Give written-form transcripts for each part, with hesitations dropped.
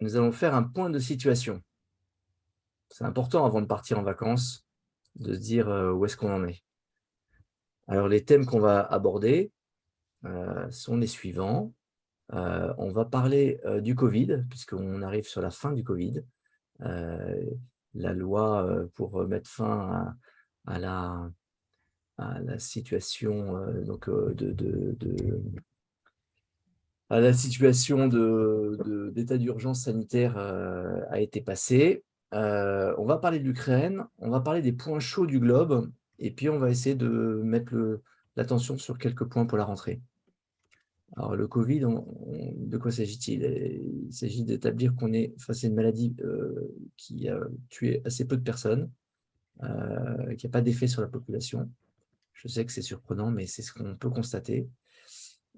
nous allons faire un point de situation. C'est important avant de partir en vacances, de se dire, où est-ce qu'on en est. Alors les thèmes qu'on va aborder, sont les suivants. On va parler, du covid, puisqu'on arrive sur la fin du covid. Heu, la loi, pour, mettre fin à la à la situation, à la situation d'état d'urgence sanitaire, a été passée. On va parler de l'Ukraine, on va parler des points chauds du globe et puis on va essayer de mettre l'attention sur quelques points pour la rentrée. Alors le covid, de quoi s'agit-il? Il s'agit d'établir qu'on est face à une maladie, qui a tué assez peu de personnes, qui a pas d'effet sur la population. Je sais que c'est surprenant, mais c'est ce qu'on peut constater.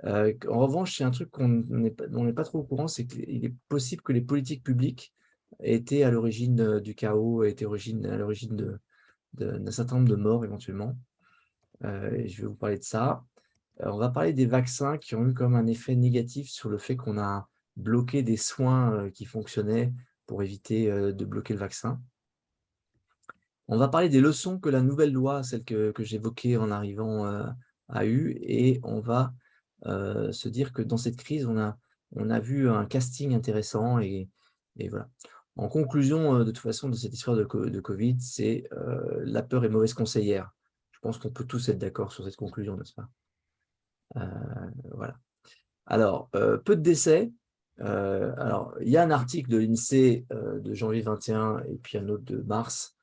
En revanche, il y a un truc qu'on n'est pas dont on n'est pas trop au courant, c'est qu'il est possible que les politiques publiques aient été à l'origine, du chaos, aient été à l'origine d'un certain nombre de morts éventuellement. Et je vais vous parler de ça. On va parler des vaccins qui ont eu comme un effet négatif sur le fait qu'on a bloqué des soins, qui fonctionnaient pour éviter, de bloquer le vaccin. On va parler des leçons que la nouvelle loi, celle que j'évoquais en arrivant, a eues et on va, se dire que dans cette crise, on a vu un casting intéressant et voilà. En conclusion, de toute façon, de cette histoire de covid, c'est, la peur est mauvaise conseillère. Je pense qu'on peut tous être d'accord sur cette conclusion, n'est-ce pas? Voilà. Alors, peu de décès. Alors, il y a un article de l'INSEE, de janvier 21 et puis un autre de mars.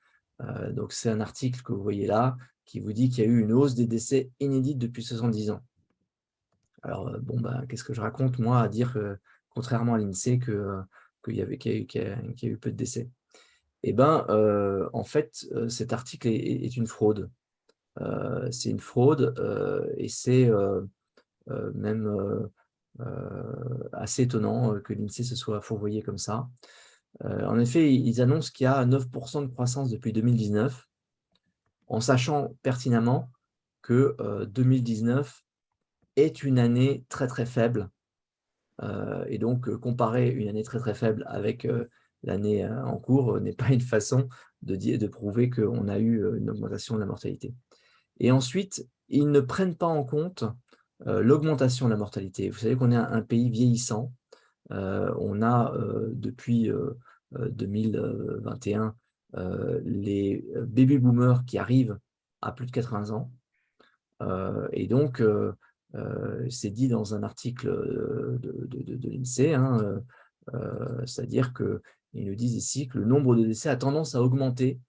Donc c'est un article que vous voyez là, qui vous dit qu'il y a eu une hausse des décès inédite depuis 70 ans. Alors, bon, bah, qu'est-ce que je raconte moi à dire que, contrairement à l'INSEE qu'il y a eu peu de décès? Eh ben, en fait, cet article est une fraude. C'est une fraude, et c'est, même, assez étonnant, que l'INSEE se soit fourvoyé comme ça. En effet, ils annoncent qu'il y a 9 de croissance depuis 2019, en sachant pertinemment que, 2019 est une année très, très faible, et donc comparer une année très, très faible avec, l'année, en cours, n'est pas une façon de prouver qu'on a eu, une augmentation de la mortalité. Et ensuite, ils ne prennent pas en compte, l'augmentation de la mortalité. Vous savez qu'on est un pays vieillissant. On a, depuis, 2021, les, baby boomers qui arrivent à plus de 80 ans. Et donc, c'est dit dans un article, de l'INSEE, hein, c'est-à-dire qu'ils nous disent ici que le nombre de décès a tendance à augmenter.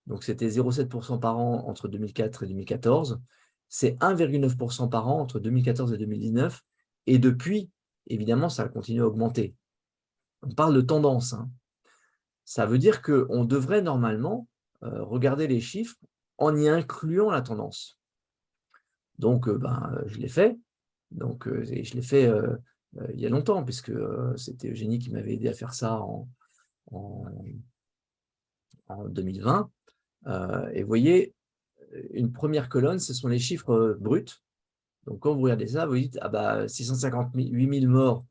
Donc c'était 0,7 par an entre 2004 et 2014. C'est 1,9 par an entre 2014 et 2019 et depuis, évidemment, ça a continué à augmenter. On parle de tendance, hein. Ça veut dire qu'on devrait normalement, regarder les chiffres en y incluant la tendance. Donc, ben, je l'ai fait. Donc, et je l'ai fait, il y a longtemps puisque, c'était Eugénie qui m'avait aidé à faire ça en en 2020. Et vous voyez, une première colonne, ce sont les chiffres, bruts. Donc quand vous regardez ça, vous dites: «Ah bah, 658 000 morts,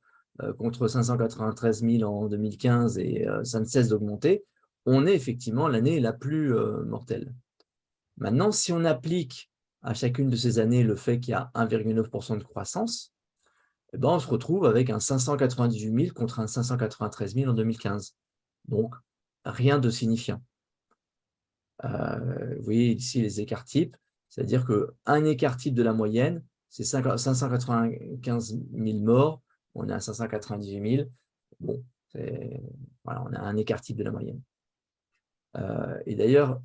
contre 593 000 en 2015 et ça ne cesse d'augmenter». On est effectivement l'année la plus, mortelle. Maintenant, si on applique à chacune de ces années le fait qu'il y a 1,9 de croissance, et ben, on se retrouve avec un 598 000 contre un 593 000 en 2015. Donc rien de signifiant. Vous voyez ici les écarts types, c'est-à-dire qu'un écart type de la moyenne, c'est 595 000 morts, on est à 598 000. Bon, voilà, on a un écart type de la moyenne. Et d'ailleurs,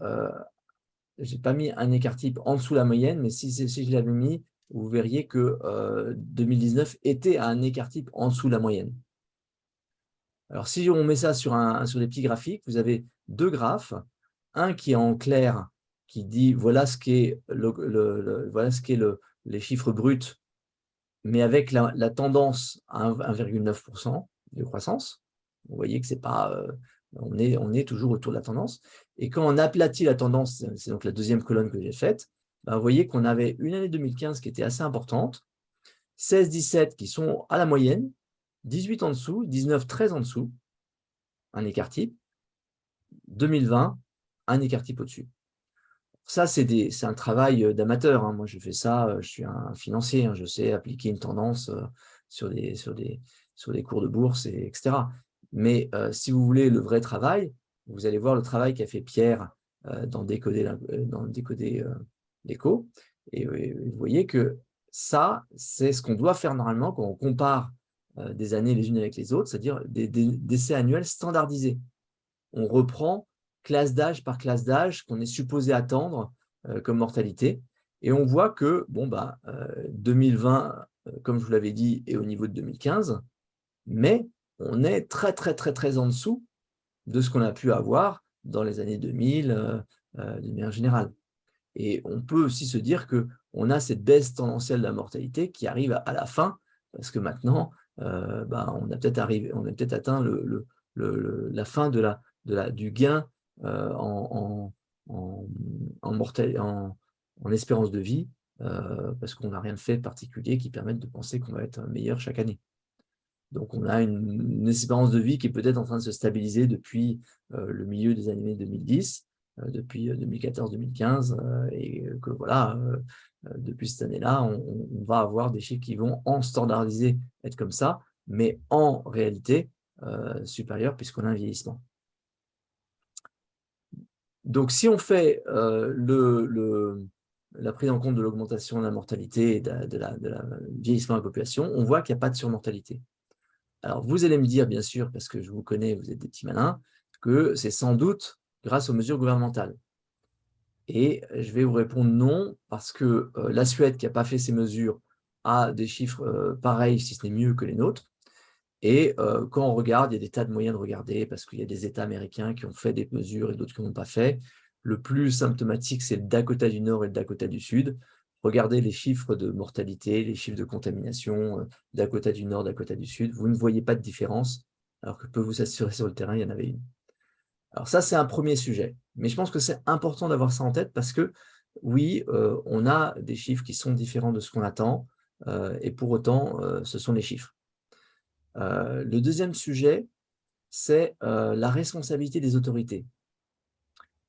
je n'ai pas mis un écart type en dessous de la moyenne, mais si je l'avais mis, vous verriez que 2019 était à un écart type en dessous de la moyenne. Alors si on met ça sur des petits graphiques, vous avez deux graphes, un qui est en clair, qui dit voilà ce qu'est voilà ce qu'est les chiffres bruts, mais avec la tendance à 1,9 de croissance. Vous voyez que c'est pas, on est toujours autour de la tendance. Et quand on aplatit la tendance, c'est donc la deuxième colonne que j'ai faite, ben, vous voyez qu'on avait une année 2015 qui était assez importante, 16-17 qui sont à la moyenne, 18 en dessous, 19-13 en dessous. un écart type. 2020, un écart type au-dessus. Ça, c'est un travail d'amateur, hein. Moi, je fais ça, je suis un financier, hein. Je sais appliquer une tendance sur des cours de bourse, etc. Mais si vous voulez le vrai travail, vous allez voir le travail qu'a fait Pierre dans Décoder l'écho. Et vous voyez que ça, c'est ce qu'on doit faire normalement quand on compare des années les unes avec les autres, c'est-à-dire des décès annuels standardisés. On reprend classe d'âge par classe d'âge qu'on est supposé attendre comme mortalité. Et on voit que 2020, comme je vous l'avais dit, est au niveau de 2015, mais on est très, très, très, très en dessous de ce qu'on a pu avoir dans les années 2000 d'une manière générale. Et on peut aussi se dire qu'on a cette baisse tendancielle de la mortalité qui arrive à la fin, parce que maintenant, on a peut-être atteint la fin du gain en espérance de vie, parce qu'on n'a rien fait de particulier qui permette de penser qu'on va être meilleur chaque année. Donc, on a une espérance de vie qui est peut-être en train de se stabiliser depuis le milieu des années 2010, depuis 2014-2015, et que voilà, depuis cette année-là, on va avoir des chiffres qui vont en standardisé être comme ça, mais en réalité supérieurs puisqu'on a un vieillissement. Donc, si on fait la prise en compte de l'augmentation de la mortalité et de la vieillissement de la population, on voit qu'il n'y a pas de surmortalité. Alors, vous allez me dire, bien sûr, parce que je vous connais, vous êtes des petits malins, que c'est sans doute grâce aux mesures gouvernementales. Et je vais vous répondre non, parce que la Suède, qui n'a pas fait ces mesures, a des chiffres pareils, si ce n'est mieux que les nôtres. Et quand on regarde, il y a des tas de moyens de regarder, parce qu'il y a des États américains qui ont fait des mesures et d'autres qui n'ont pas fait. Le plus symptomatique, c'est le Dakota du Nord et le Dakota du Sud. Regardez les chiffres de mortalité, les chiffres de contamination, Dakota du Nord, Dakota du Sud. Vous ne voyez pas de différence, alors que je peux vous assurer sur le terrain, il y en avait une. Alors ça, c'est un premier sujet. Mais je pense que c'est important d'avoir ça en tête parce que, oui, on a des chiffres qui sont différents de ce qu'on attend, et pour autant, ce sont les chiffres. Le deuxième sujet, c'est la responsabilité des autorités.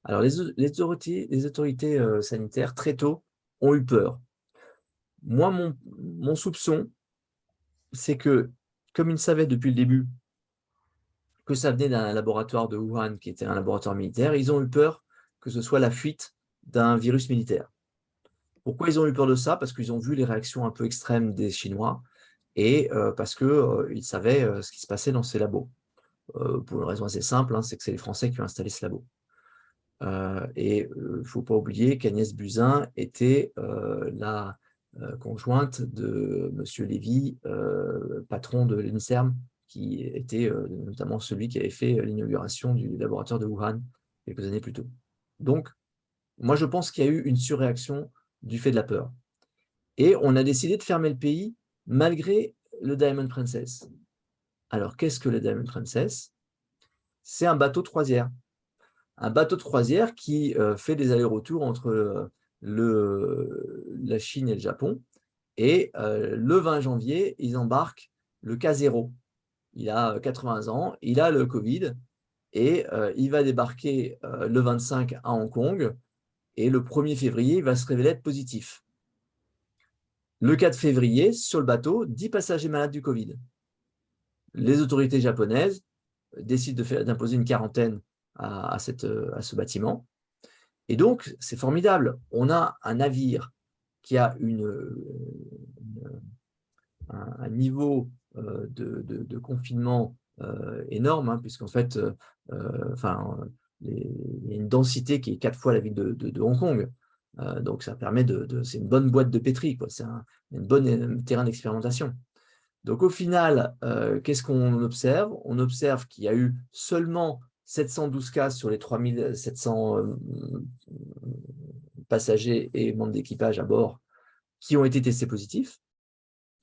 Alors, les autorités sanitaires, très tôt, ont eu peur. Moi, mon soupçon, c'est que, comme ils savaient depuis le début que ça venait d'un laboratoire de Wuhan, qui était un laboratoire militaire, ils ont eu peur que ce soit la fuite d'un virus militaire. Pourquoi ils ont eu peur de ça? Parce qu'ils ont vu les réactions un peu extrêmes des Chinois et parce qu'ils savaient ce qui se passait dans ces labos. Pour une raison assez simple, hein, c'est que c'est les Français qui ont installé ce labo. Et il ne faut pas oublier qu'Agnès Buzyn était la conjointe de M. Lévy, patron de l'INSERM, qui était notamment celui qui avait fait l'inauguration du laboratoire de Wuhan quelques années plus tôt. Donc, moi, je pense qu'il y a eu une surréaction du fait de la peur. Et on a décidé de fermer le pays malgré le Diamond Princess. Alors, qu'est-ce que le Diamond Princess? C'est un bateau de croisière. Un bateau de croisière qui fait des allers-retours entre la Chine et le Japon. Et le 20 janvier, ils embarquent le K0. Il a 80 ans, il a le Covid, et il va débarquer le 25 à Hong Kong, et le 1er février, il va se révéler être positif. Le 4 février, sur le bateau, 10 passagers malades du Covid. Les autorités japonaises décident d'imposer une quarantaine à ce bâtiment. Et donc, c'est formidable. On a un navire qui a un niveau de confinement énorme, hein, puisqu'en fait, il y a une densité qui est 4 fois la ville de Hong Kong. Donc, ça permet c'est une bonne boîte de pétri, quoi. C'est un bon terrain d'expérimentation. Donc, au final, qu'est-ce qu'on observe? On observe qu'il y a eu seulement 712 cas sur les 3700 passagers et membres d'équipage à bord qui ont été testés positifs.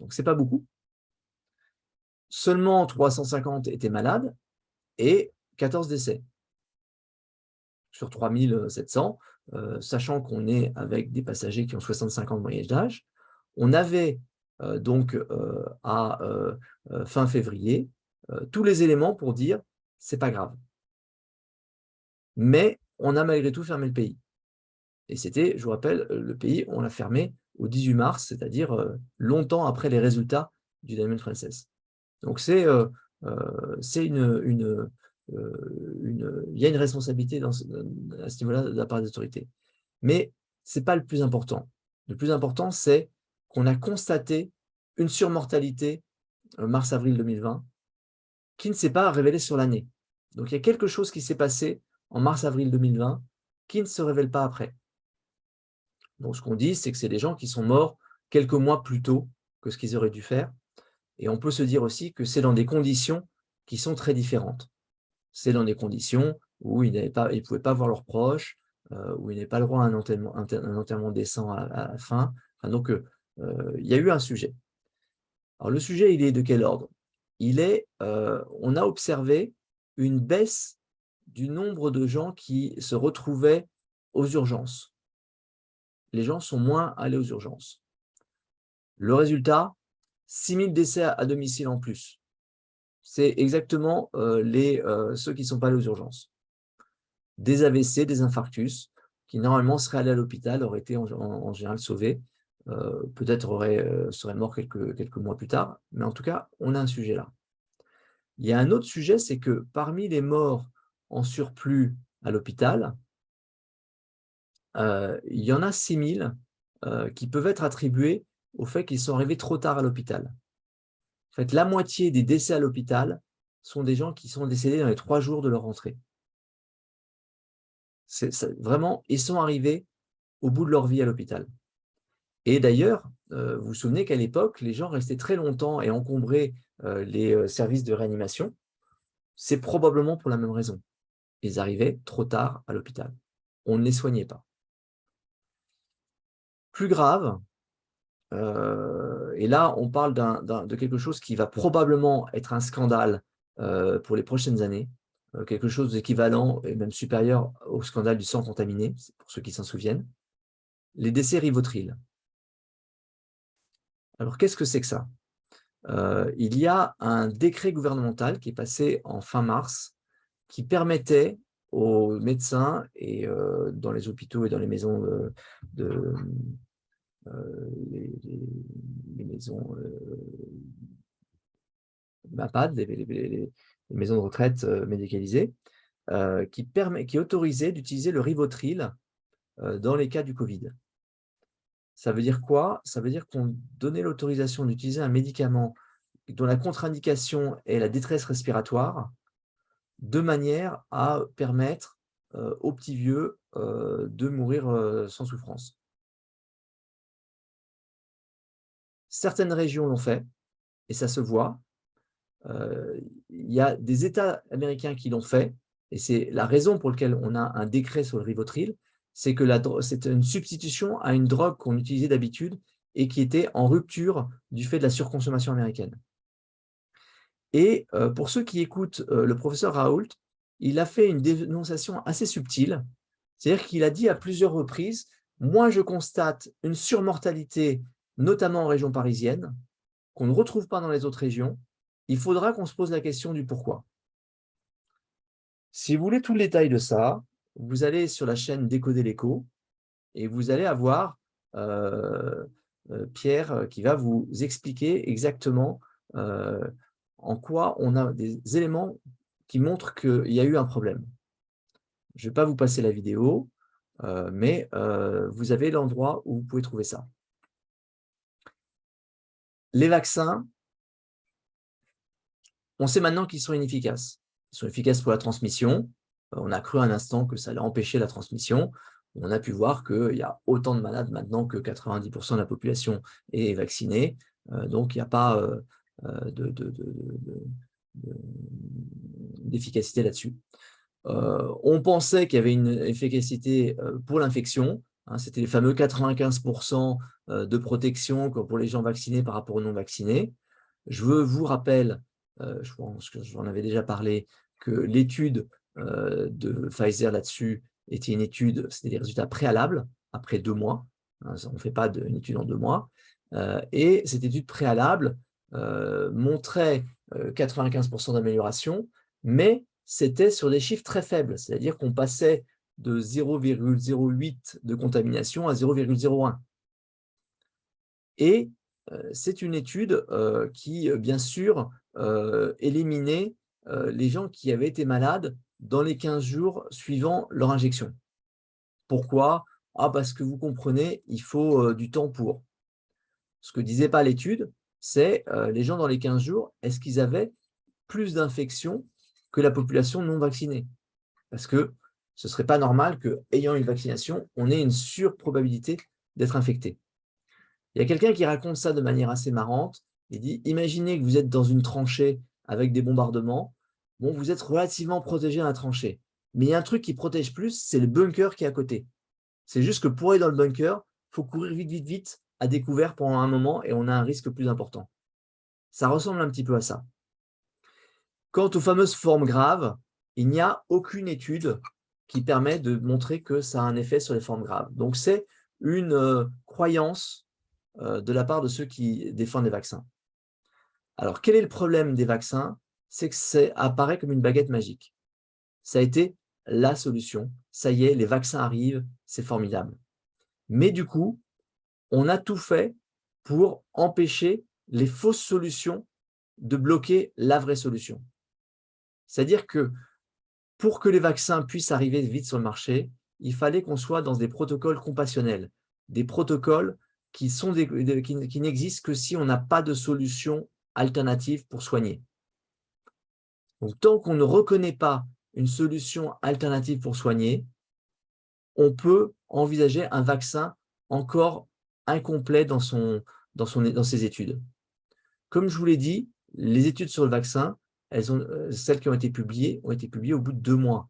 Donc, ce n'est pas beaucoup. Seulement 350 étaient malades et 14 décès sur 3700, sachant qu'on est avec des passagers qui ont 65 ans de moyenne d'âge. On avait donc à fin février tous les éléments pour dire c'est pas grave. Mais on a malgré tout fermé le pays. Et c'était, je vous rappelle, le pays, on l'a fermé au 18 mars, c'est-à-dire longtemps après les résultats du Diamond Princess. Donc c'est il y a une responsabilité à ce niveau-là de la part des autorités. Mais ce n'est pas le plus important. Le plus important, c'est qu'on a constaté une surmortalité mars-avril 2020 qui ne s'est pas révélée sur l'année. Donc il y a quelque chose qui s'est passé en mars-avril 2020 qui ne se révèle pas après. Donc ce qu'on dit, c'est que c'est des gens qui sont morts quelques mois plus tôt que ce qu'ils auraient dû faire. Et on peut se dire aussi que c'est dans des conditions qui sont très différentes. C'est dans des conditions où ils ne pouvaient pas voir leurs proches, où ils n'avaient pas le droit à un enterrement décent à la fin. Enfin, donc, il y a eu un sujet. Alors, le sujet, il est de quel ordre? On a observé une baisse du nombre de gens qui se retrouvaient aux urgences. Les gens sont moins allés aux urgences. Le résultat, 6 000 décès à domicile en plus. C'est exactement ceux qui ne sont pas allés aux urgences. Des AVC, des infarctus, qui normalement seraient allés à l'hôpital, auraient été en général sauvés, peut-être seraient morts quelques mois plus tard, mais en tout cas, on a un sujet là. Il y a un autre sujet, c'est que parmi les morts en surplus à l'hôpital, il y en a 6 000 qui peuvent être attribués au fait qu'ils sont arrivés trop tard à l'hôpital. En fait, la moitié des décès à l'hôpital sont des gens qui sont décédés dans les 3 jours de leur entrée. Vraiment, ils sont arrivés au bout de leur vie à l'hôpital. Et d'ailleurs, vous vous souvenez qu'à l'époque, les gens restaient très longtemps et encombraient les services de réanimation. C'est probablement pour la même raison. Ils arrivaient trop tard à l'hôpital. On ne les soignait pas. Plus grave, et là, on parle de quelque chose qui va probablement être un scandale pour les prochaines années, quelque chose d'équivalent et même supérieur au scandale du sang contaminé, pour ceux qui s'en souviennent, les décès Rivotril. Alors, qu'est-ce que c'est que ça? Il y a un décret gouvernemental qui est passé en fin mars qui permettait aux médecins et dans les hôpitaux et dans les maisons les maisons MAPAD, les maisons de retraite médicalisées, qui autorisait d'utiliser le Rivotril dans les cas du Covid. Ça veut dire quoi? Ça veut dire qu'on donnait l'autorisation d'utiliser un médicament dont la contre-indication est la détresse respiratoire, de manière à permettre aux petits vieux de mourir sans souffrance. Certaines régions l'ont fait, et ça se voit. Il y a des États américains qui l'ont fait, et c'est la raison pour laquelle on a un décret sur le Rivotril, c'est que c'est une substitution à une drogue qu'on utilisait d'habitude et qui était en rupture du fait de la surconsommation américaine. Et pour ceux qui écoutent le professeur Raoult, il a fait une dénonciation assez subtile, c'est-à-dire qu'il a dit à plusieurs reprises, moi je constate une surmortalité, notamment en région parisienne, qu'on ne retrouve pas dans les autres régions, il faudra qu'on se pose la question du pourquoi. Si vous voulez tout le détail de ça, vous allez sur la chaîne Décoder l'écho et vous allez avoir Pierre qui va vous expliquer exactement en quoi on a des éléments qui montrent qu'il y a eu un problème. Je ne vais pas vous passer la vidéo, mais vous avez l'endroit où vous pouvez trouver ça. Les vaccins, on sait maintenant qu'ils sont inefficaces. Ils sont efficaces pour la transmission. On a cru un instant que ça allait empêcher la transmission. On a pu voir qu'il y a autant de malades maintenant que 90% de la population est vaccinée. Donc, il n'y a pas d'efficacité là-dessus. On pensait qu'il y avait une efficacité pour l'infection. Hein, c'était les fameux 95% de protection pour les gens vaccinés par rapport aux non vaccinés. Je vous rappelle, je pense que j'en avais déjà parlé, que l'étude de Pfizer là-dessus était une étude, c'était des résultats préalables, après 2 mois. Hein, on ne fait pas une étude en 2 mois. Et cette étude préalable montrait 95% d'amélioration, mais c'était sur des chiffres très faibles, c'est-à-dire qu'on passait de 0,08 de contamination à 0,01. Et c'est une étude qui, bien sûr, éliminait les gens qui avaient été malades dans les 15 jours suivant leur injection. Pourquoi? Ah, parce que vous comprenez, il faut du temps pour. Ce que disait pas l'étude, c'est les gens dans les 15 jours, est-ce qu'ils avaient plus d'infections que la population non vaccinée? Parce que ce ne serait pas normal qu'ayant une vaccination, on ait une surprobabilité d'être infecté. Il y a quelqu'un qui raconte ça de manière assez marrante. Il dit, imaginez que vous êtes dans une tranchée avec des bombardements. Bon, vous êtes relativement protégé dans la tranchée. Mais il y a un truc qui protège plus, c'est le bunker qui est à côté. C'est juste que pour aller dans le bunker, il faut courir vite, vite, vite à découvert pendant un moment et on a un risque plus important. Ça ressemble un petit peu à ça. Quant aux fameuses formes graves, il n'y a aucune étude qui permet de montrer que ça a un effet sur les formes graves. Donc, c'est une croyance de la part de ceux qui défendent les vaccins. Alors, quel est le problème des vaccins? C'est que ça apparaît comme une baguette magique. Ça a été la solution. Ça y est, les vaccins arrivent, c'est formidable. Mais du coup, on a tout fait pour empêcher les fausses solutions de bloquer la vraie solution. C'est-à-dire que pour que les vaccins puissent arriver vite sur le marché, il fallait qu'on soit dans des protocoles compassionnels, des protocoles qui n'existent que si on n'a pas de solution alternative pour soigner. Donc, tant qu'on ne reconnaît pas une solution alternative pour soigner, on peut envisager un vaccin encore incomplet dans ses études. Comme je vous l'ai dit, les études sur le vaccin, celles qui ont été publiées au bout de 2 mois.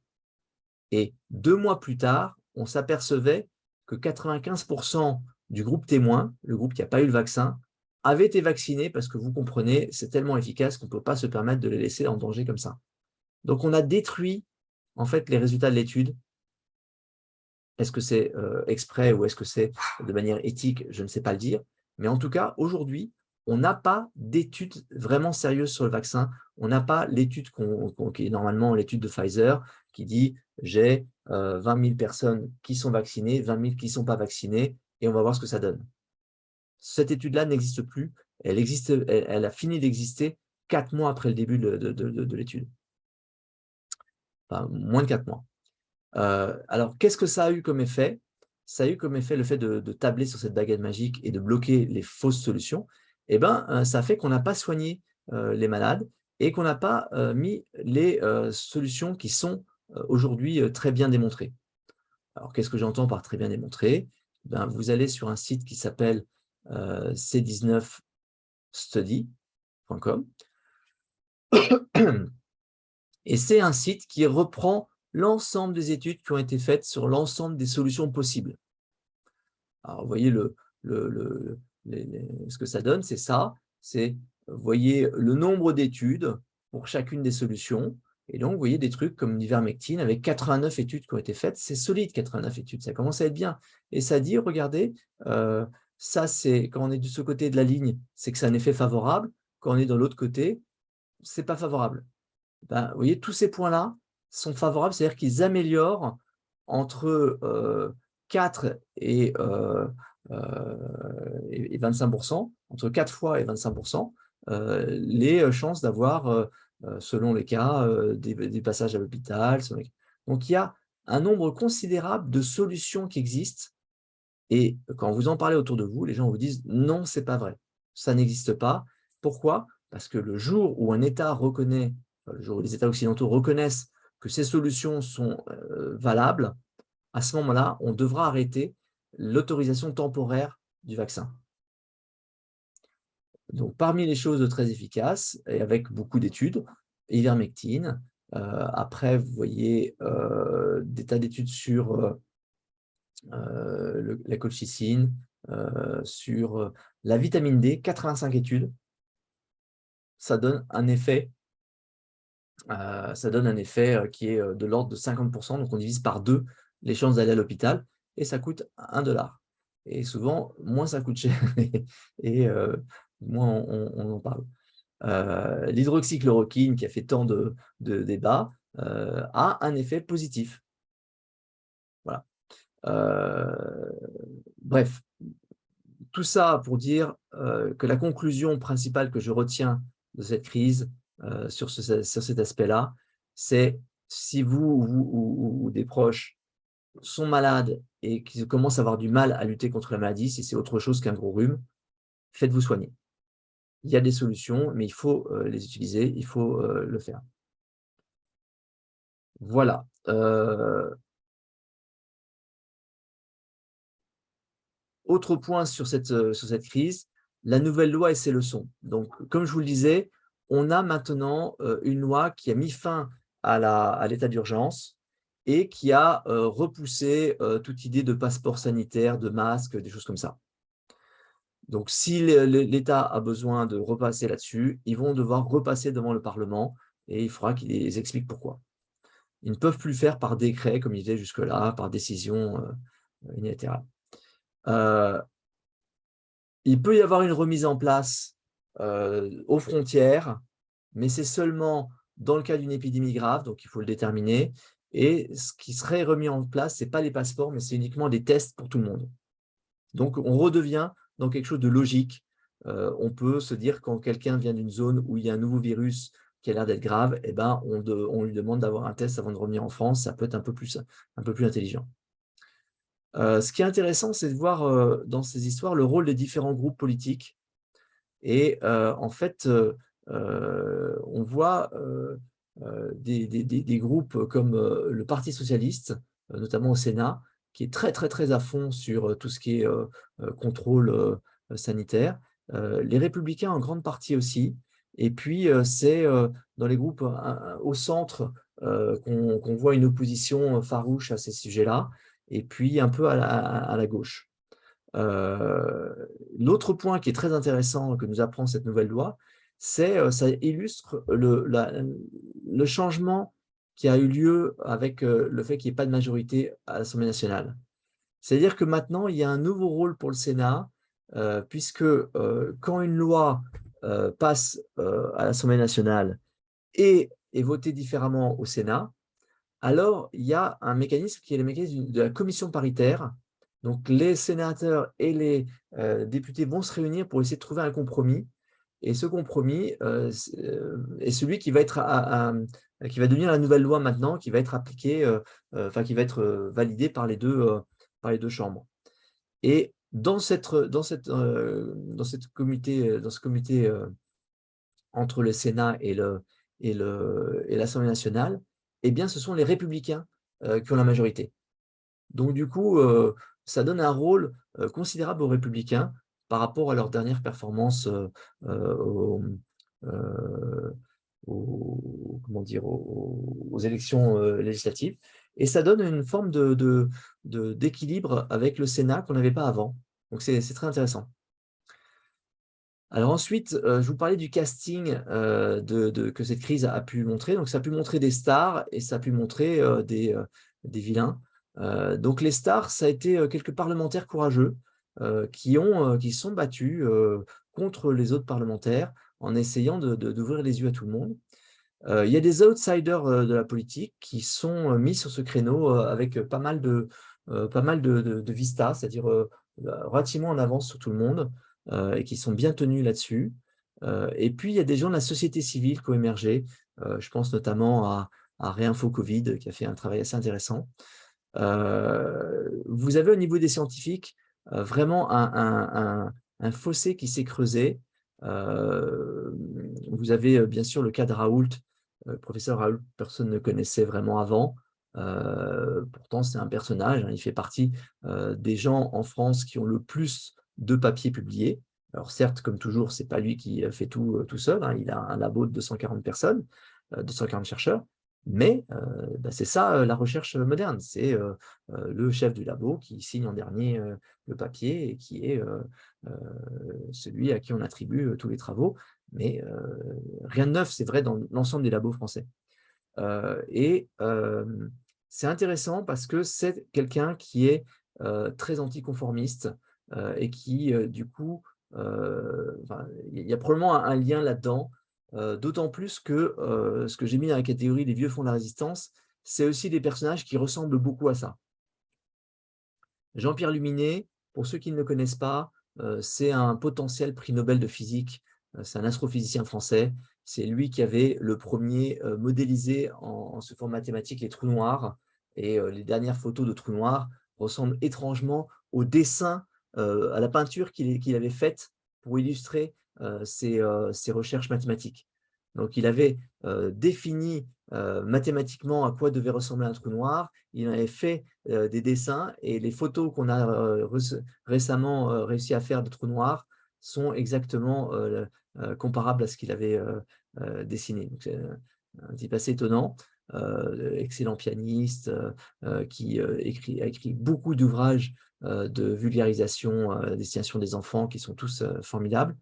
Et 2 mois plus tard, on s'apercevait que 95% du groupe témoin, le groupe qui n'a pas eu le vaccin, avait été vacciné parce que vous comprenez, c'est tellement efficace qu'on ne peut pas se permettre de les laisser en danger comme ça. Donc, on a détruit en fait les résultats de l'étude. Est-ce que c'est exprès ou est-ce que c'est de manière éthique? Je ne sais pas le dire. Mais en tout cas, aujourd'hui, on n'a pas d'études vraiment sérieuses sur le vaccin. On n'a pas l'étude qui est normalement l'étude de Pfizer qui dit j'ai 20 000 personnes qui sont vaccinées, 20 000 qui ne sont pas vaccinées et on va voir ce que ça donne. Cette étude-là n'existe plus. Elle a fini d'exister 4 mois après le début de l'étude. Enfin, moins de 4 mois. Alors, qu'est-ce que ça a eu comme effet? Ça a eu comme effet le fait de tabler sur cette baguette magique et de bloquer les fausses solutions. Eh ben, ça fait qu'on n'a pas soigné les malades et qu'on n'a pas mis les solutions qui sont aujourd'hui très bien démontrées. Alors, qu'est-ce que j'entends par très bien démontré? Ben, vous allez sur un site qui s'appelle c19study.com et c'est un site qui reprend l'ensemble des études qui ont été faites sur l'ensemble des solutions possibles. Alors, vous voyez ce que ça donne, c'est ça. Vous voyez le nombre d'études pour chacune des solutions. Et donc, vous voyez des trucs comme l'ivermectine avec 89 études qui ont été faites. C'est solide, 89 études. Ça commence à être bien. Et ça dit, regardez, ça, c'est quand on est de ce côté de la ligne, c'est que c'est un effet favorable. Quand on est dans l'autre côté, c'est pas favorable. Ben, vous voyez, tous ces points-là sont favorables, c'est-à-dire qu'ils améliorent entre 4 et 25%, entre 4 fois et 25%, les chances d'avoir, selon les cas, des passages à l'hôpital. Donc, il y a un nombre considérable de solutions qui existent et quand vous en parlez autour de vous, les gens vous disent: «Non, c'est pas vrai, ça n'existe pas». Pourquoi? Parce que le jour où un État reconnaît, le jour où les États occidentaux reconnaissent que ces solutions sont, valables, à ce moment-là, on devra arrêter l'autorisation temporaire du vaccin. Donc parmi les choses très efficaces et avec beaucoup d'études, ivermectine, après vous voyez, des tas d'études sur, la colchicine, sur la vitamine D, 85 études. Ça donne un effet, qui est de l'ordre de 50%, donc on divise par 2 les chances d'aller à l'hôpital et ça coûte 1 $. Et souvent, moins ça coûte cher et moins on en parle. L'hydroxychloroquine qui a fait tant de débats, a un effet positif. Voilà. Bref, tout ça pour dire que la conclusion principale que je retiens de cette crise sur cet aspect-là, c'est si ou des proches sont malades et qu'ils commencent à avoir du mal à lutter contre la maladie, si c'est autre chose qu'un gros rhume, faites-vous soigner. Il y a des solutions, mais il faut les utiliser, il faut le faire. Voilà. Autre point sur cette crise, la nouvelle loi et ses leçons. Donc, comme je vous le disais, on a maintenant une loi qui a mis fin à l'état d'urgence et qui a repoussé toute idée de passeport sanitaire, de masque, des choses comme ça. Donc, si l'État a besoin de repasser là-dessus, ils vont devoir repasser devant le Parlement et il faudra qu'ils expliquent pourquoi. Ils ne peuvent plus le faire par décret, comme ils faisaient jusque-là, par décision unilatérale. Il peut y avoir une remise en place aux frontières, mais c'est seulement dans le cas d'une épidémie grave, donc il faut le déterminer. Et ce qui serait remis en place, ce n'est pas les passeports, mais c'est uniquement des tests pour tout le monde. Donc on redevient dans quelque chose de logique. On peut se dire quand quelqu'un vient d'une zone où il y a un nouveau virus qui a l'air d'être grave, eh ben, on lui demande d'avoir un test avant de revenir en France. Ça peut être un peu plus intelligent. Ce qui est intéressant, c'est de voir dans ces histoires le rôle des différents groupes politiques. Et en fait, on voit des groupes comme le Parti socialiste, notamment au Sénat, qui est très, très, très à fond sur tout ce qui est contrôle sanitaire. Les Républicains en grande partie aussi. Et puis, c'est dans les groupes au centre qu'on voit une opposition farouche à ces sujets-là, et puis un peu à la gauche. L'autre point qui est très intéressant que nous apprend cette nouvelle loi, c'est ça illustre le changement qui a eu lieu avec le fait qu'il n'y ait pas de majorité à l'Assemblée nationale. C'est-à-dire que maintenant, il y a un nouveau rôle pour le Sénat, puisque quand une loi passe à l'Assemblée nationale et est votée différemment au Sénat, alors il y a un mécanisme qui est le mécanisme de la commission paritaire. Donc les sénateurs et les députés vont se réunir pour essayer de trouver un compromis. Et ce compromis est celui qui va être qui va devenir la nouvelle loi maintenant, qui va être appliquée, enfin qui va être validée par par les deux chambres. Et dans ce comité entre le Sénat et l'Assemblée nationale, eh bien, ce sont les républicains qui ont la majorité. Donc du coup, ça donne un rôle considérable aux républicains par rapport à leur dernière performance aux, euh, comment dire, aux élections législatives. Et ça donne une forme d'équilibre avec le Sénat qu'on n'avait pas avant. Donc c'est très intéressant. Alors ensuite, je vous parlais du casting que cette crise a pu montrer. Donc ça a pu montrer des stars et ça a pu montrer des vilains. Donc les stars, ça a été quelques parlementaires courageux qui se sont battus contre les autres parlementaires en essayant d'ouvrir les yeux à tout le monde. Il y a des outsiders de la politique qui sont mis sur ce créneau avec pas mal de vistas, c'est-à-dire relativement en avance sur tout le monde et qui sont bien tenus là-dessus. Et puis, il y a des gens de la société civile qui ont émergé. Je pense notamment à Réinfo Covid, qui a fait un travail assez intéressant. Vous avez au niveau des scientifiques vraiment un fossé qui s'est creusé. Vous avez bien sûr le cas de Raoult, professeur Raoult, personne ne connaissait vraiment avant. Pourtant, c'est un personnage, hein, il fait partie des gens en France qui ont le plus de papiers publiés. Alors certes, comme toujours, c'est pas lui qui fait tout seul, hein, il a un labo de 240 personnes, 240 chercheurs, mais c'est ça la recherche moderne, c'est le chef du labo qui signe en dernier le papier et qui est celui à qui on attribue tous les travaux, mais rien de neuf, c'est vrai dans l'ensemble des labos français. Et c'est intéressant parce que c'est quelqu'un qui est très anticonformiste et qui, du coup, il y a probablement un lien là-dedans d'autant plus que ce que j'ai mis dans la catégorie des vieux fonds de la résistance, c'est aussi des personnages qui ressemblent beaucoup à ça. Jean-Pierre Luminet, pour ceux qui ne le connaissent pas, c'est un potentiel prix Nobel de physique. C'est un astrophysicien français. C'est lui qui avait le premier modélisé sous forme mathématique les trous noirs. Et les dernières photos de trous noirs ressemblent étrangement au dessin, à la peinture qu'il avait faite pour illustrer ses recherches mathématiques. Donc, il avait défini mathématiquement à quoi devait ressembler un trou noir. Il avait fait des dessins et les photos qu'on a récemment réussi à faire de trous noirs sont exactement comparables à ce qu'il avait dessiné. Donc, c'est un type assez étonnant, excellent pianiste qui a écrit beaucoup d'ouvrages de vulgarisation à destination des enfants qui sont tous formidables.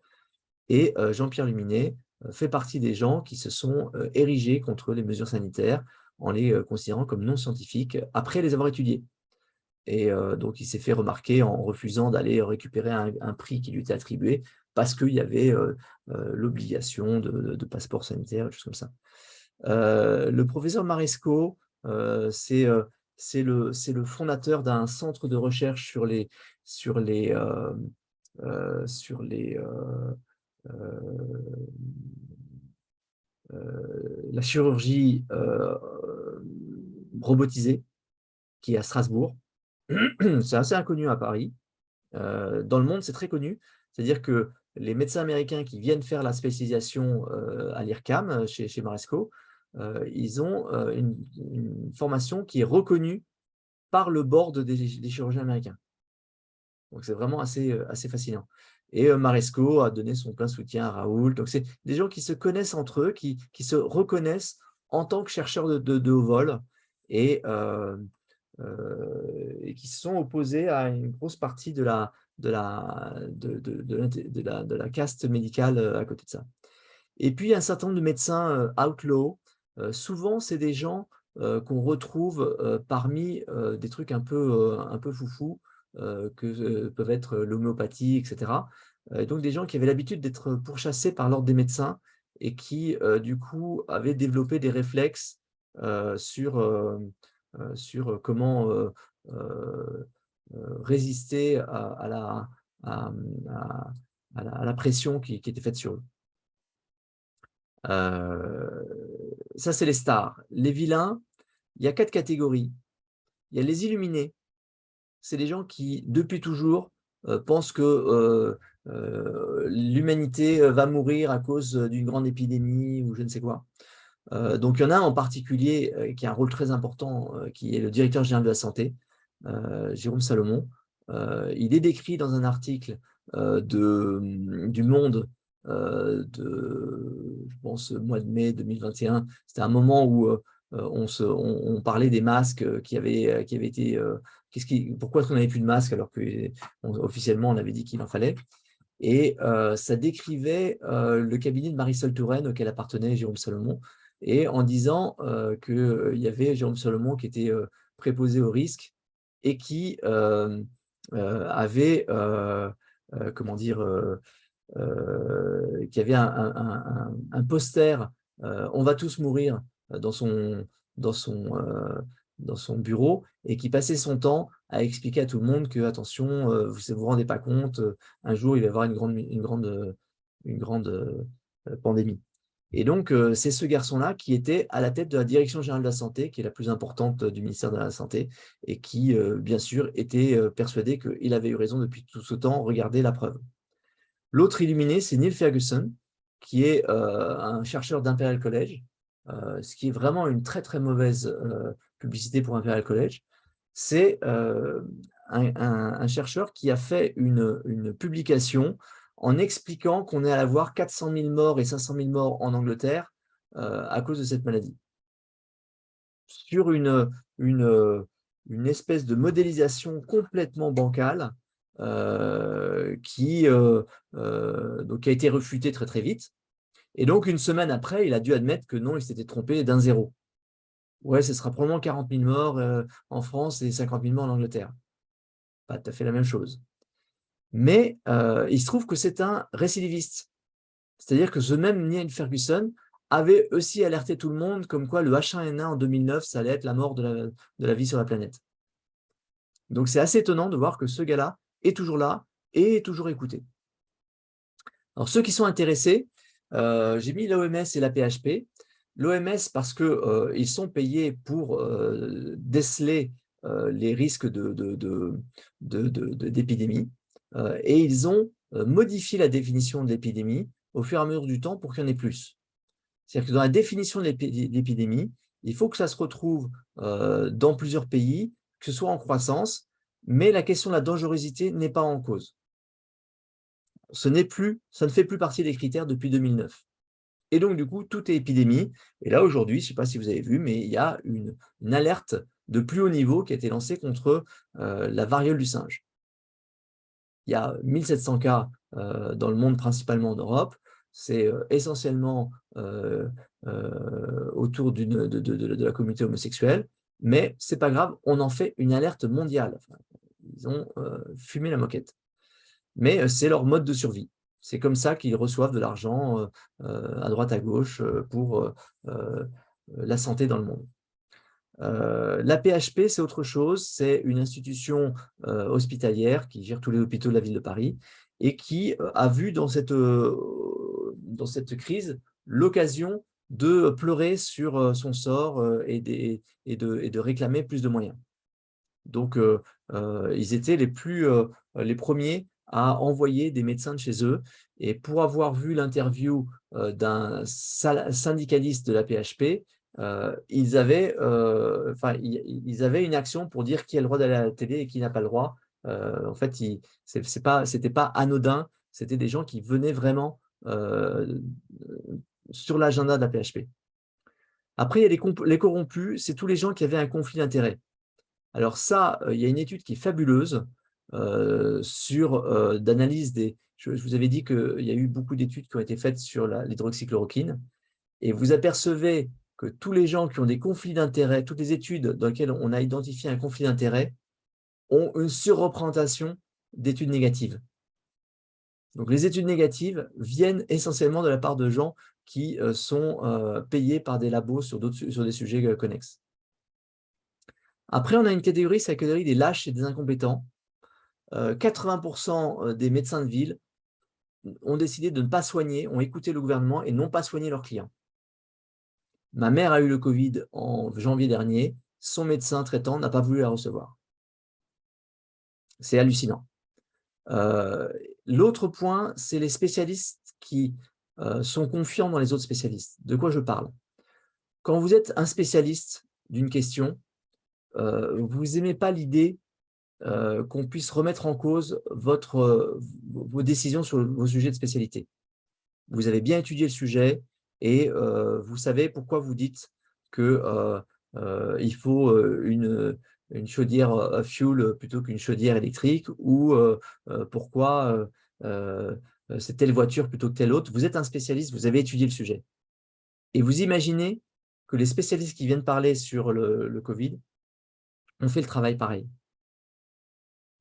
Et Jean-Pierre Luminet fait partie des gens qui se sont érigés contre les mesures sanitaires en les considérant comme non scientifiques après les avoir étudiées. Et donc, il s'est fait remarquer en refusant d'aller récupérer un prix qui lui était attribué parce qu'il y avait l'obligation de passeport sanitaire, des choses comme ça. Le professeur Maresco, c'est le fondateur d'un centre de recherche sur la chirurgie robotisée, qui est à Strasbourg. C'est assez inconnu à Paris. Dans le monde, c'est très connu. C'est-à-dire que les médecins américains qui viennent faire la spécialisation à l'IRCAM, chez Maresco, ils ont une formation qui est reconnue par le board des chirurgiens américains. Donc, c'est vraiment assez fascinant. Et Maresco a donné son plein soutien à Raoult. Donc, c'est des gens qui se connaissent entre eux, qui se reconnaissent en tant que chercheurs de haut vol et qui se sont opposés à une grosse partie de la caste médicale à côté de ça. Et puis, un certain nombre de médecins outlaw, souvent, c'est des gens qu'on retrouve parmi des trucs un peu foufou, que peuvent être l'homéopathie, etc. Et donc, des gens qui avaient l'habitude d'être pourchassés par l'ordre des médecins et qui, du coup, avaient développé des réflexes sur comment résister à la pression qui était faite sur eux. Ça, c'est les stars. Les vilains, il y a 4 catégories. Il y a les illuminés. C'est les gens qui, depuis toujours, pensent que l'humanité va mourir à cause d'une grande épidémie ou je ne sais quoi. Donc, il y en a un en particulier qui a un rôle très important, qui est le directeur général de la santé, Jérôme Salomon. Il est décrit dans un article du Monde je pense, mois de mai 2021. C'était un moment où on parlait des masques qui avaient été… pourquoi est-ce qu'on n'avait plus de masques alors qu'officiellement on avait dit qu'il en fallait. Et ça décrivait le cabinet de Marisol Touraine auquel appartenait Jérôme Salomon, et en disant qu'il y avait Jérôme Salomon qui était préposé au risque et qui avait, comment dire, qui avait un poster « On va tous mourir » dans son, dans son, dans son bureau, et qui passait son temps à expliquer à tout le monde que, attention, vous ne vous rendez pas compte, un jour il va y avoir une grande pandémie. Et donc, c'est ce garçon-là qui était à la tête de la Direction générale de la santé, qui est la plus importante du ministère de la Santé, et qui, bien sûr, était persuadé qu'il avait eu raison depuis tout ce temps. Regardez la preuve. L'autre illuminé, c'est Neil Ferguson, qui est un chercheur d'Imperial College, ce qui est vraiment une très très mauvaise publicité pour Imperial College. C'est un chercheur qui a fait une publication en expliquant qu'on est à avoir 400 000 morts et 500 000 morts en Angleterre à cause de cette maladie. Sur une espèce de modélisation complètement bancale qui a été réfutée très très vite. Et donc, une semaine après, il a dû admettre que non, il s'était trompé d'un zéro. Ouais, ce sera probablement 40 000 morts en France et 50 000 morts en Angleterre. Pas tout à fait la même chose. Mais il se trouve que c'est un récidiviste. C'est-à-dire que ce même Neil Ferguson avait aussi alerté tout le monde comme quoi le H1N1 en 2009, ça allait être la mort de la vie sur la planète. Donc, c'est assez étonnant de voir que ce gars-là est toujours là et est toujours écouté. Alors, ceux qui sont intéressés, j'ai mis l'OMS et la PHP. L'OMS parce qu'ils sont payés pour déceler les risques d'épidémie et ils ont modifié la définition de l'épidémie au fur et à mesure du temps pour qu'il y en ait plus. C'est-à-dire que dans la définition de l'épidémie, il faut que ça se retrouve dans plusieurs pays, que ce soit en croissance, mais la question de la dangerosité n'est pas en cause. Ça ne fait plus partie des critères depuis 2009. Et donc, du coup, tout est épidémie. Et là, aujourd'hui, je ne sais pas si vous avez vu, mais il y a une alerte de plus haut niveau qui a été lancée contre la variole du singe. Il y a 1700 cas dans le monde, principalement en Europe. C'est essentiellement autour de la communauté homosexuelle. Mais ce n'est pas grave, on en fait une alerte mondiale. Enfin, ils ont fumé la moquette. Mais c'est leur mode de survie. C'est comme ça qu'ils reçoivent de l'argent à droite, à gauche pour la santé dans le monde. La PHP, c'est autre chose. C'est une institution hospitalière qui gère tous les hôpitaux de la ville de Paris et qui a vu dans cette crise l'occasion de pleurer sur son sort et de réclamer plus de moyens. Donc, ils étaient les premiers à envoyer des médecins de chez eux. Et pour avoir vu l'interview d'un syndicaliste de la PHP, ils avaient une action pour dire qui a le droit d'aller à la télé et qui n'a pas le droit. En fait, c'était pas anodin, c'était des gens qui venaient vraiment sur l'agenda de la PHP. Après, il y a les corrompus, c'est tous les gens qui avaient un conflit d'intérêts. Alors ça, il y a une étude qui est fabuleuse sur d'analyse des… Je vous avais dit qu'il y a eu beaucoup d'études qui ont été faites sur l'hydroxychloroquine et vous apercevez que tous les gens qui ont des conflits d'intérêts, toutes les études dans lesquelles on a identifié un conflit d'intérêts ont une surreprésentation d'études négatives. Donc les études négatives viennent essentiellement de la part de gens qui sont payés par des labos sur des sujets connexes. Après, on a une catégorie, c'est la catégorie des lâches et des incompétents. 80% des médecins de ville ont décidé de ne pas soigner, ont écouté le gouvernement et n'ont pas soigné leurs clients. Ma mère a eu le Covid en janvier dernier, son médecin traitant n'a pas voulu la recevoir. C'est hallucinant. L'autre point, c'est les spécialistes qui sont confiants dans les autres spécialistes. De quoi je parle? Quand vous êtes un spécialiste d'une question, vous n'aimez pas l'idée qu'on puisse remettre en cause vos décisions sur vos sujets de spécialité. Vous avez bien étudié le sujet et vous savez pourquoi vous dites qu'il faut une chaudière à fuel plutôt qu'une chaudière électrique ou pourquoi c'est telle voiture plutôt que telle autre. Vous êtes un spécialiste, vous avez étudié le sujet. Et vous imaginez que les spécialistes qui viennent parler sur le Covid ont fait le travail pareil.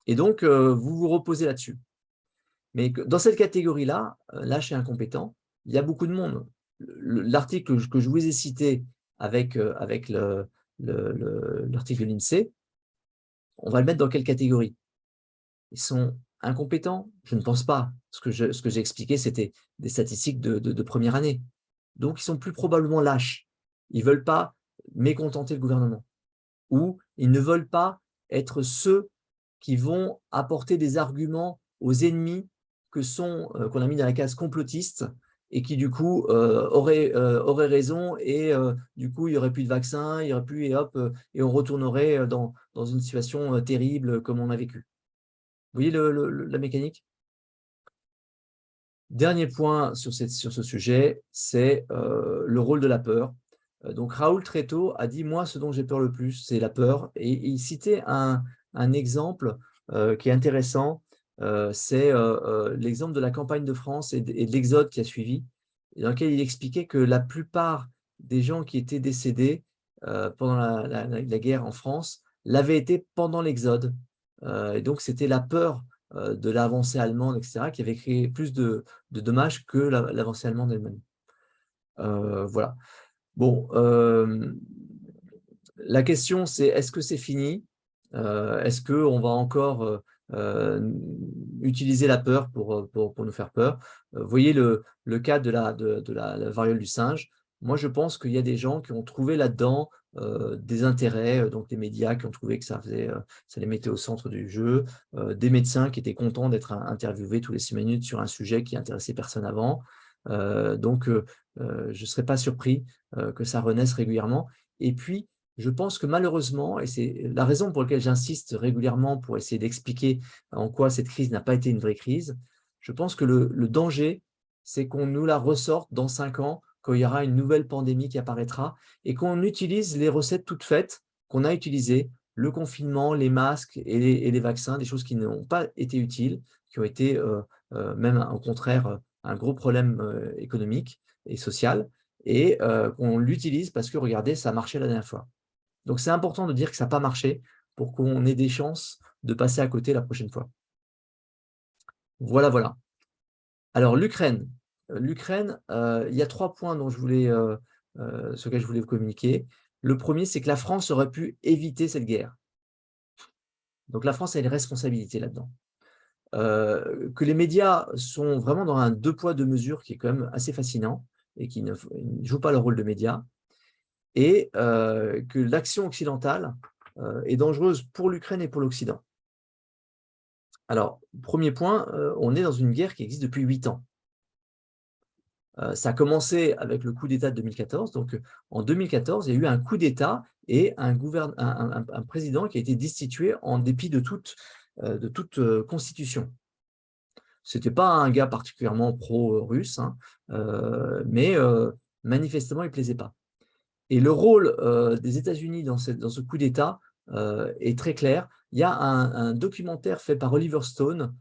Et donc, vous vous reposez là-dessus. Mais dans cette catégorie-là, lâche et incompétent, il y a beaucoup de monde. L'article que je vous ai cité avec l'article de l'INSEE, on va le mettre dans quelle catégorie? Ils sont incompétents? Je ne pense pas. Ce que j'ai expliqué, c'était des statistiques de première année. Donc, ils sont plus probablement lâches. Ils ne veulent pas mécontenter le gouvernement. Ou ils ne veulent pas être ceux qui vont apporter des arguments aux ennemis qu'on a mis dans la case complotiste et qui du coup auraient raison et du coup il n'y aurait plus de vaccin, il y aurait plus et hop, et on retournerait dans une situation terrible comme on a vécu. Vous voyez la mécanique? Dernier point sur ce sujet, c'est le rôle de la peur. Donc Raoul Tréteau a dit « Moi, ce dont j'ai peur le plus, c'est la peur ». Et il citait un exemple qui est intéressant, c'est l'exemple de la campagne de France et de l'exode qui a suivi, dans lequel il expliquait que la plupart des gens qui étaient décédés pendant la guerre en France l'avaient été pendant l'exode. Et donc, c'était la peur de l'avancée allemande, etc., qui avait créé plus de dommages que l'avancée allemande elle-même. Voilà. Bon, la question c'est, est-ce que c'est fini? Est-ce qu'on va encore utiliser la peur pour nous faire peur? Vous voyez le cas de la variole du singe. Moi, je pense qu'il y a des gens qui ont trouvé là-dedans des intérêts, donc les médias qui ont trouvé que ça les mettait au centre du jeu, des médecins qui étaient contents d'être interviewés tous les 6 minutes sur un sujet qui intéressait personne avant. Donc, je ne serais pas surpris que ça renaisse régulièrement. Et puis, je pense que malheureusement, et c'est la raison pour laquelle j'insiste régulièrement pour essayer d'expliquer en quoi cette crise n'a pas été une vraie crise, je pense que le danger, c'est qu'on nous la ressorte dans 5 ans, quand il y aura une nouvelle pandémie qui apparaîtra, et qu'on utilise les recettes toutes faites qu'on a utilisées, le confinement, les masques et les vaccins, des choses qui n'ont pas été utiles, qui ont été même au contraire un gros problème économique et social, et qu'on l'utilise parce que, regardez, ça a marché la dernière fois. Donc, c'est important de dire que ça n'a pas marché pour qu'on ait des chances de passer à côté la prochaine fois. Voilà, voilà. Alors, l'Ukraine. L'Ukraine, il y a 3 points dont sur lesquels je voulais vous communiquer. Le premier, c'est que la France aurait pu éviter cette guerre. Donc, la France a une responsabilité là-dedans. Que les médias sont vraiment dans un 2 poids 2 mesures qui est quand même assez fascinant et qui ne jouent pas leur rôle de médias. Et que l'action occidentale est dangereuse pour l'Ukraine et pour l'Occident. Alors, premier point, on est dans une guerre qui existe depuis 8 ans. Ça a commencé avec le coup d'État de 2014. Donc, en 2014, il y a eu un coup d'État et un président qui a été destitué en dépit de toute constitution. Ce n'était pas un gars particulièrement pro-russe, hein, mais manifestement, il ne plaisait pas. Et le rôle des États-Unis dans ce coup d'État est très clair. Il y a un documentaire fait par Oliver Stone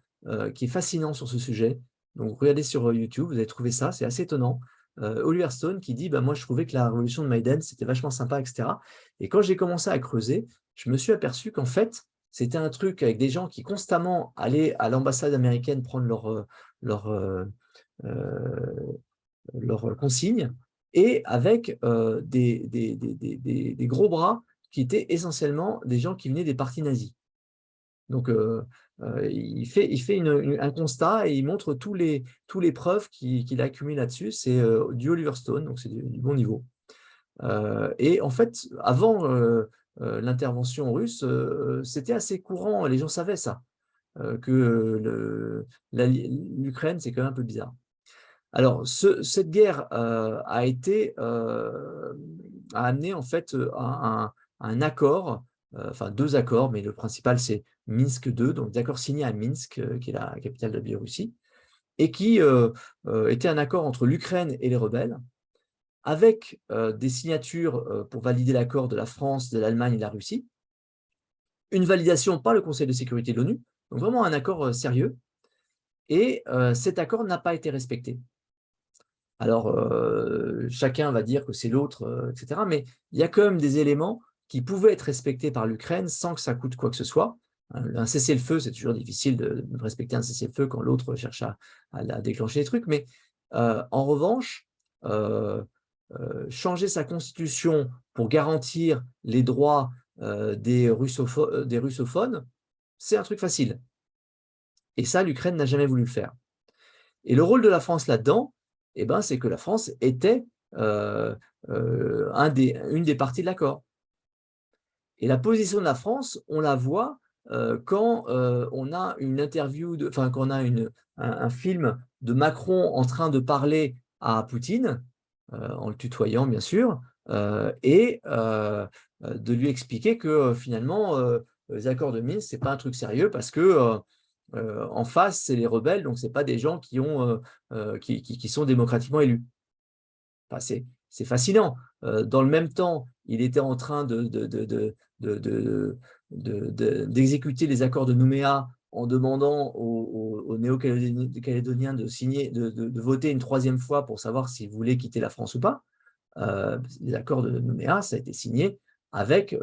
qui est fascinant sur ce sujet. Donc, regardez sur YouTube, vous allez trouver ça, c'est assez étonnant. Oliver Stone qui dit moi, je trouvais que la révolution de Maïdan, c'était vachement sympa, etc. Et quand j'ai commencé à creuser, je me suis aperçu qu'en fait, c'était un truc avec des gens qui constamment allaient à l'ambassade américaine prendre leurs consignes, et avec des gros bras qui étaient essentiellement des gens qui venaient des partis nazis. Donc, il fait un constat et il montre tous les preuves qu'il a accumulées là-dessus. C'est du Oliver Stone, donc c'est du bon niveau. Et en fait, avant l'intervention russe, c'était assez courant, les gens savaient ça, que l'Ukraine, c'est quand même un peu bizarre. Alors, cette guerre a amené en fait un accord, enfin 2 accords, mais le principal c'est Minsk 2, donc d'accord signé à Minsk, qui est la capitale de la Biélorussie, et qui était un accord entre l'Ukraine et les rebelles, avec des signatures pour valider l'accord de la France, de l'Allemagne et de la Russie, une validation par le Conseil de sécurité de l'ONU, donc vraiment un accord sérieux, et cet accord n'a pas été respecté. Alors, chacun va dire que c'est l'autre, etc. Mais il y a quand même des éléments qui pouvaient être respectés par l'Ukraine sans que ça coûte quoi que ce soit. Un cessez-le-feu, c'est toujours difficile de respecter un cessez-le-feu quand l'autre cherche à déclencher des trucs. Mais en revanche, changer sa constitution pour garantir les droits des russophones, c'est un truc facile. Et ça, l'Ukraine n'a jamais voulu le faire. Et le rôle de la France là-dedans, c'est que la France était une des parties de l'accord. Et la position de la France, on la voit quand on a une interview, quand on a un film de Macron en train de parler à Poutine, en le tutoyant bien sûr, et de lui expliquer que finalement, les accords de Minsk, ce n'est pas un truc sérieux parce que en face, c'est les rebelles, donc ce n'est pas des gens qui sont démocratiquement élus. Enfin, c'est fascinant. Dans le même temps, il était en train d'exécuter les accords de Nouméa en demandant aux Néo-Calédoniens de voter une 3e fois pour savoir s'ils voulaient quitter la France ou pas. Les accords de Nouméa, ça a été signé avec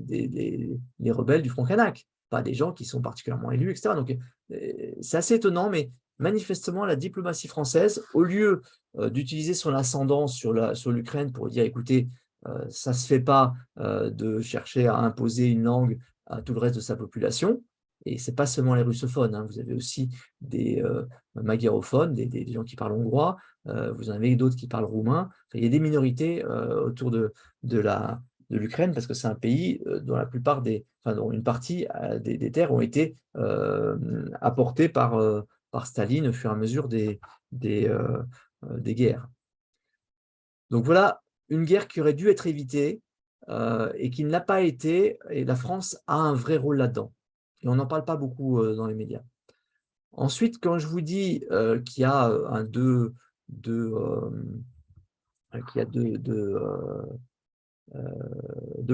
les rebelles du Front Kanak, pas des gens qui sont particulièrement élus, etc. Donc, c'est assez étonnant, mais manifestement, la diplomatie française, au lieu d'utiliser son ascendance sur l'Ukraine pour dire, écoutez, ça ne se fait pas de chercher à imposer une langue à tout le reste de sa population. Et ce n'est pas seulement les russophones, hein, vous avez aussi des magérophones, des gens qui parlent hongrois, vous en avez d'autres qui parlent roumain. Enfin, il y a des minorités autour de l'Ukraine parce que c'est un pays dont la plupart dont une partie des terres ont été apportées par Staline au fur et à mesure des guerres. Donc voilà une guerre qui aurait dû être évitée et qui ne l'a pas été, et la France a un vrai rôle là-dedans. Et on n'en parle pas beaucoup dans les médias. Ensuite, quand je vous dis qu'il y a deux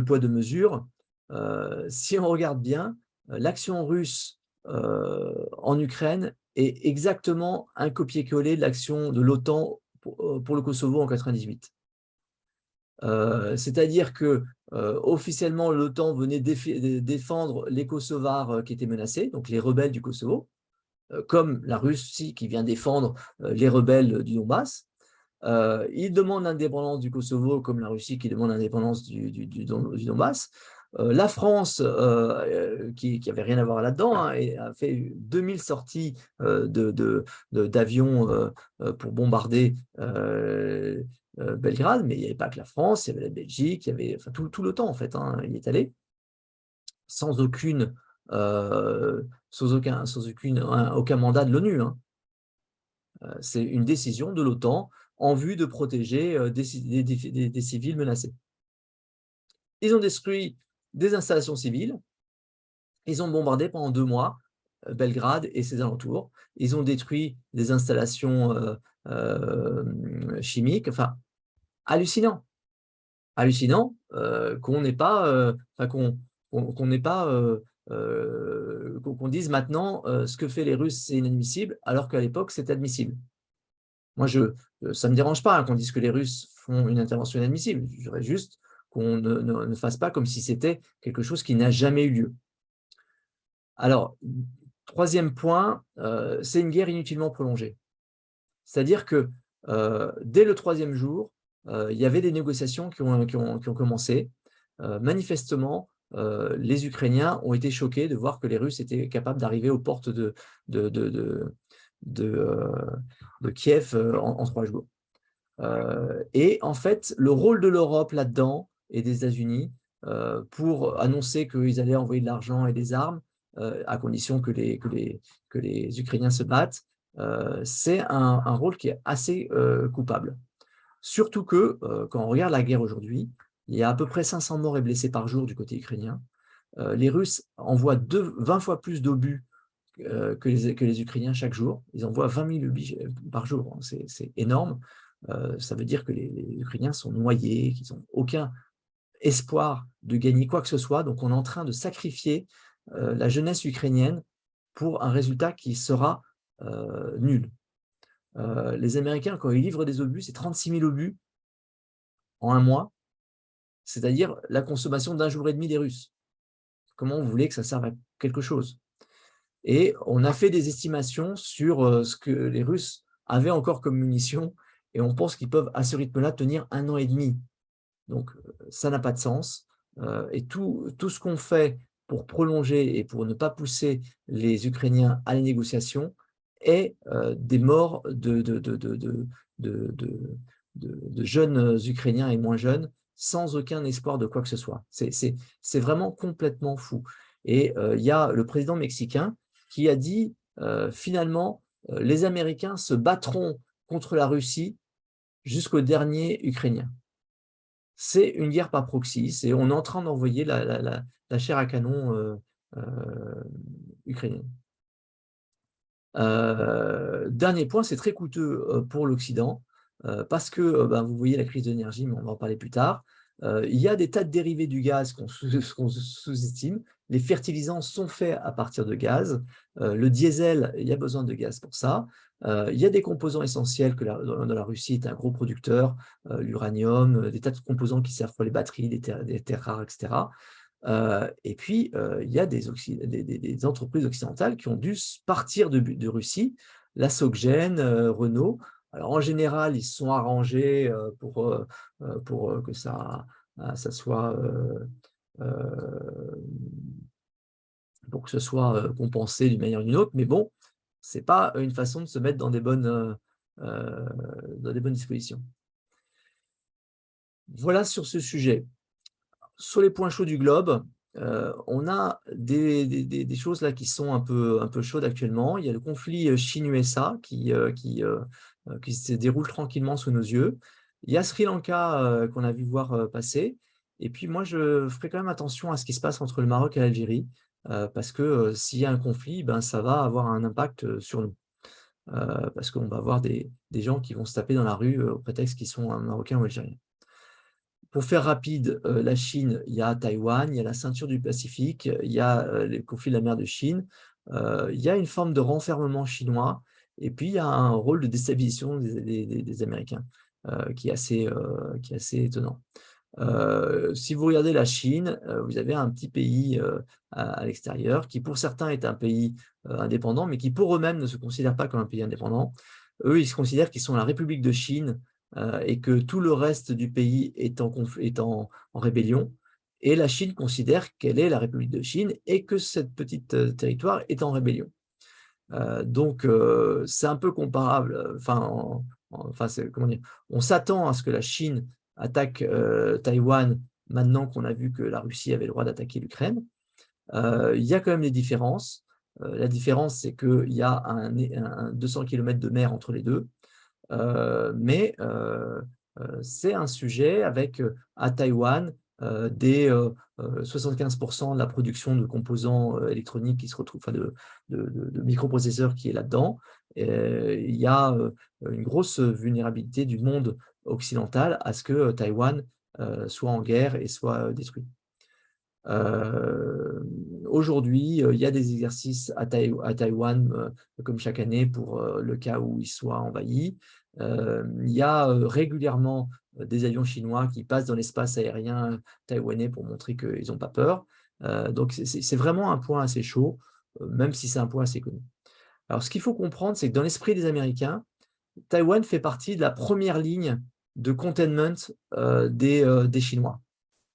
poids, deux mesures, si on regarde bien, l'action russe en Ukraine est exactement un copier-coller de l'action de l'OTAN pour le Kosovo en 1998. C'est-à-dire que officiellement, l'OTAN venait défendre les Kosovars qui étaient menacés, donc les rebelles du Kosovo, comme la Russie qui vient défendre les rebelles du Donbass. Ils demandent l'indépendance du Kosovo, comme la Russie qui demande l'indépendance du Donbass. La France, qui n'avait rien à voir là-dedans, hein, a fait 2000 sorties d'avions pour bombarder Belgrade, mais il n'y avait pas que la France, il y avait la Belgique, il y avait tout l'OTAN en fait, hein, il y est allé, sans aucun mandat de l'ONU. Hein. C'est une décision de l'OTAN en vue de protéger des civils menacés. Ils ont détruit des installations civiles, ils ont bombardé pendant 2 mois Belgrade et ses alentours, ils ont détruit des installations chimiques, enfin, hallucinant. Hallucinant qu'on n'ait pas, qu'on dise maintenant ce que fait les Russes, c'est inadmissible, alors qu'à l'époque, c'était admissible. Moi, ça ne me dérange pas qu'on dise que les Russes font une intervention inadmissible. Je voudrais juste qu'on ne fasse pas comme si c'était quelque chose qui n'a jamais eu lieu. Alors, troisième point, c'est une guerre inutilement prolongée. C'est-à-dire que dès le 3e jour, il y avait des négociations qui ont commencé. Manifestement, les Ukrainiens ont été choqués de voir que les Russes étaient capables d'arriver aux portes de Kiev en 3 jours. Et en fait, le rôle de l'Europe là-dedans et des États-Unis pour annoncer qu'ils allaient envoyer de l'argent et des armes, à condition que les Ukrainiens se battent, c'est un rôle qui est assez coupable. Surtout que, quand on regarde la guerre aujourd'hui, il y a à peu près 500 morts et blessés par jour du côté ukrainien. Les Russes envoient 20 fois plus d'obus que les Ukrainiens chaque jour. Ils envoient 20 000 obus par jour. C'est énorme. Ça veut dire que les Ukrainiens sont noyés, qu'ils n'ont aucun espoir de gagner quoi que ce soit. Donc, on est en train de sacrifier la jeunesse ukrainienne pour un résultat qui sera nul. Les Américains, quand ils livrent des obus, c'est 36 000 obus en 1 mois, c'est-à-dire la consommation d'1 jour et demi des Russes. Comment vous voulez que ça serve à quelque chose? Et on a fait des estimations sur ce que les Russes avaient encore comme munitions, et on pense qu'ils peuvent, à ce rythme-là, tenir 1 an et demi. Donc, ça n'a pas de sens. Et tout ce qu'on fait pour prolonger et pour ne pas pousser les Ukrainiens à la négociation est des morts de jeunes Ukrainiens et moins jeunes, sans aucun espoir de quoi que ce soit. C'est vraiment complètement fou. Et il y a le président mexicain qui a dit finalement, les Américains se battront contre la Russie jusqu'au dernier Ukrainien. C'est une guerre par proxy, on est en train d'envoyer la chair à canon ukrainienne. Dernier point, c'est très coûteux pour l'Occident, parce que vous voyez la crise de l'énergie, mais on va en parler plus tard. Il y a des tas de dérivés du gaz qu'on sous-estime. Les fertilisants sont faits à partir de gaz. Le diesel, il y a besoin de gaz pour ça. Il y a des composants essentiels dans la Russie est un gros producteur, l'uranium, des tas de composants qui servent pour les batteries, des terres rares, etc. Et puis, il y a des entreprises occidentales qui ont dû partir de Russie, la SocGen, Renault. Alors en général, ils se sont arrangés pour que ça soit pour que ce soit compensé d'une manière ou d'une autre, mais bon, c'est pas une façon de se mettre dans des bonnes dispositions. Voilà sur ce sujet. Sur les points chauds du globe, on a des choses là qui sont un peu chaudes actuellement. Il y a le conflit Chine-USA qui se déroule tranquillement sous nos yeux. Il y a Sri Lanka qu'on a vu voir passer. Et puis moi, je ferai quand même attention à ce qui se passe entre le Maroc et l'Algérie, parce que s'il y a un conflit, ben, ça va avoir un impact sur nous. Parce qu'on va avoir des gens qui vont se taper dans la rue au prétexte qu'ils sont marocains ou algériens. Pour faire rapide, la Chine, il y a Taïwan, il y a la ceinture du Pacifique, il y a les conflits de la mer de Chine, il y a une forme de renfermement chinois, et puis il y a un rôle de déstabilisation des Américains qui est assez étonnant. Si vous regardez la Chine, vous avez un petit pays à l'extérieur qui pour certains est un pays indépendant, mais qui pour eux-mêmes ne se considère pas comme un pays indépendant. Eux, ils se considèrent qu'ils sont la République de Chine et que tout le reste du pays est en rébellion. Et la Chine considère qu'elle est la République de Chine et que cette petite territoire est en rébellion. Donc, c'est un peu comparable. Comment dire, on s'attend à ce que la Chine attaque Taïwan maintenant qu'on a vu que la Russie avait le droit d'attaquer l'Ukraine. Il y a quand même des différences. La différence, c'est qu'il y a un 200 km de mer entre les deux. Mais c'est un sujet avec à Taïwan des 75% de la production de composants électroniques qui se retrouvent, enfin de microprocesseurs qui est là-dedans. Il y a une grosse vulnérabilité du monde occidental à ce que Taïwan soit en guerre et soit détruit. Aujourd'hui, il y a des exercices à Taïwan comme chaque année pour le cas où il soit envahi. Il y a régulièrement des avions chinois qui passent dans l'espace aérien taïwanais pour montrer qu'ils n'ont pas peur. Donc c'est vraiment un point assez chaud, même si c'est un point assez connu. Alors ce qu'il faut comprendre, c'est que dans l'esprit des Américains, Taïwan fait partie de la première ligne de containment des Chinois.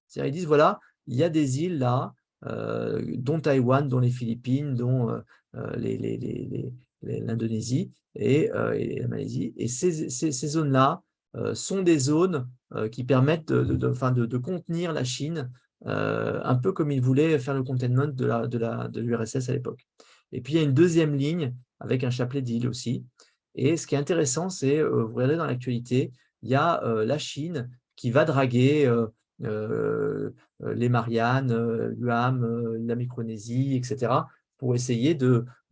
C'est-à-dire, ils disent, voilà, il y a des îles là, dont Taïwan, dont les Philippines, dont l'Indonésie et la Malaisie. Et ces zones-là sont des zones qui permettent de contenir la Chine, un peu comme ils voulaient faire le containment de l'URSS à l'époque. Et puis, il y a une deuxième ligne avec un chapelet d'îles aussi. Et ce qui est intéressant, c'est, vous regardez dans l'actualité, il y a la Chine qui va draguer les Mariannes, Guam, la Micronésie, etc., pour essayer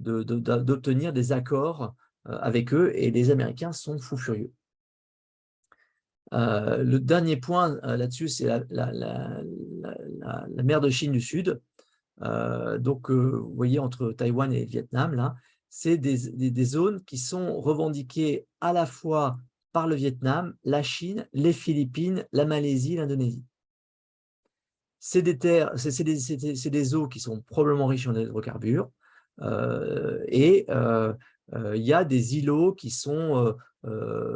d'obtenir des accords avec eux, et les Américains sont fous furieux. Le dernier point là-dessus, c'est la mer de Chine du Sud. Donc, vous voyez, entre Taïwan et le Vietnam, là, c'est des zones qui sont revendiquées à la fois par le Vietnam, la Chine, les Philippines, la Malaisie, l'Indonésie. C'est des eaux qui sont probablement riches en hydrocarbures, et il y a des îlots qui sont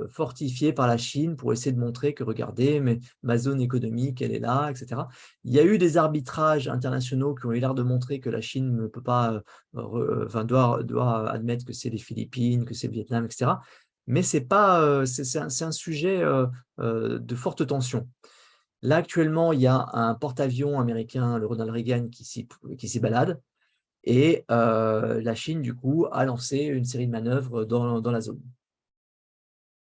fortifiés par la Chine pour essayer de montrer que, regardez, mais ma zone économique, elle est là, etc. Il y a eu des arbitrages internationaux qui ont eu l'air de montrer que la Chine ne peut pas, doit admettre que c'est les Philippines, que c'est le Vietnam, etc. Mais c'est un sujet de forte tension. Là, actuellement, il y a un porte-avions américain, le Ronald Reagan, qui s'y balade. Et la Chine, du coup, a lancé une série de manœuvres dans la zone.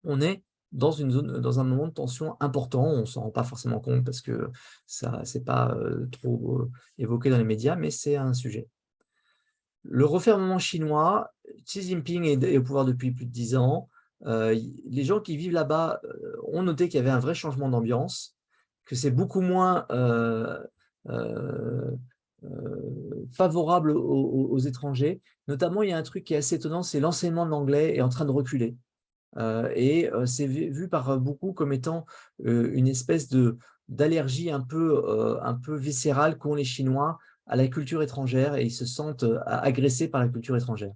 On est dans un moment de tension important. On ne s'en rend pas forcément compte parce que ça n'est pas trop évoqué dans les médias, mais c'est un sujet. Le refermement chinois, Xi Jinping est au pouvoir depuis plus de 10 ans. Les gens qui vivent là-bas ont noté qu'il y avait un vrai changement d'ambiance, que c'est beaucoup moins favorable aux étrangers. Notamment, il y a un truc qui est assez étonnant, c'est l'enseignement de l'anglais est en train de reculer. Et c'est vu par beaucoup comme étant une espèce de d'allergie un peu viscérale qu'ont les Chinois à la culture étrangère et ils se sentent agressés par la culture étrangère.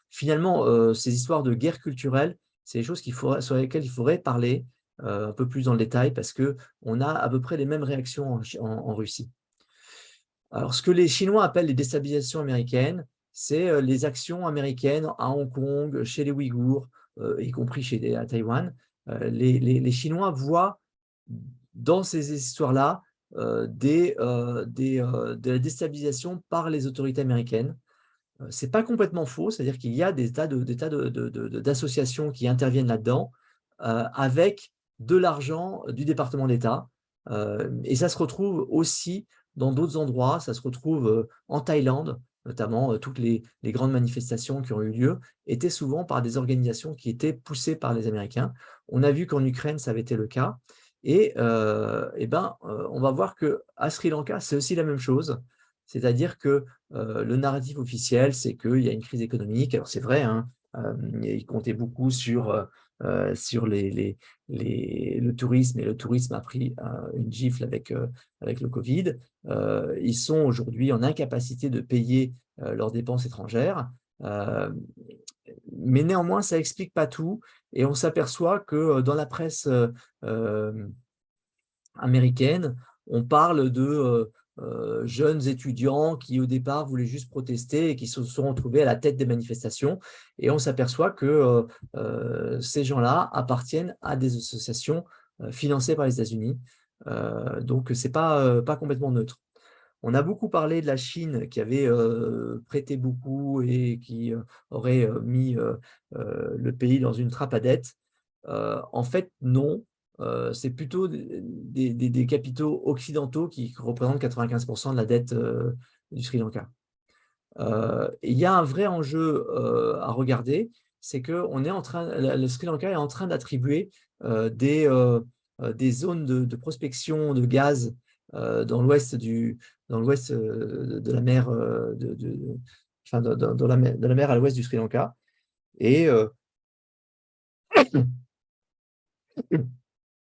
Finalement, ces histoires de guerre culturelle, c'est des choses sur lesquelles il faudrait parler un peu plus dans le détail parce qu'on a à peu près les mêmes réactions en Russie. Alors, ce que les Chinois appellent les déstabilisations américaines, c'est les actions américaines à Hong Kong, chez les Ouïghours, y compris à Taïwan. Les Chinois voient dans ces histoires-là de la déstabilisation par les autorités américaines. Ce n'est pas complètement faux, c'est-à-dire qu'il y a des tas d'associations qui interviennent là-dedans avec de l'argent du département d'État. Et ça se retrouve aussi dans d'autres endroits, ça se retrouve en Thaïlande, notamment toutes les grandes manifestations qui ont eu lieu étaient souvent par des organisations qui étaient poussées par les Américains. On a vu qu'en Ukraine, ça avait été le cas. Et on va voir qu'à Sri Lanka, c'est aussi la même chose. C'est-à-dire que le narratif officiel, c'est qu'il y a une crise économique. Alors c'est vrai, hein, il comptait beaucoup sur le tourisme, et le tourisme a pris une gifle avec le Covid. Ils sont aujourd'hui en incapacité de payer leurs dépenses étrangères. Mais néanmoins, ça n'explique pas tout. Et on s'aperçoit que dans la presse américaine, on parle de jeunes étudiants qui au départ voulaient juste protester et qui se sont retrouvés à la tête des manifestations. Et on s'aperçoit que ces gens-là appartiennent à des associations financées par les États-Unis. Donc, ce n'est pas complètement neutre. On a beaucoup parlé de la Chine qui avait prêté beaucoup et qui aurait mis le pays dans une trappe à dette. En fait, non. C'est plutôt des capitaux occidentaux qui représentent 95% de la dette du Sri Lanka. Il y a un vrai enjeu à regarder, c'est que le Sri Lanka est en train d'attribuer des zones de prospection de gaz dans l'ouest de la mer, de la mer à l'ouest du Sri Lanka. Et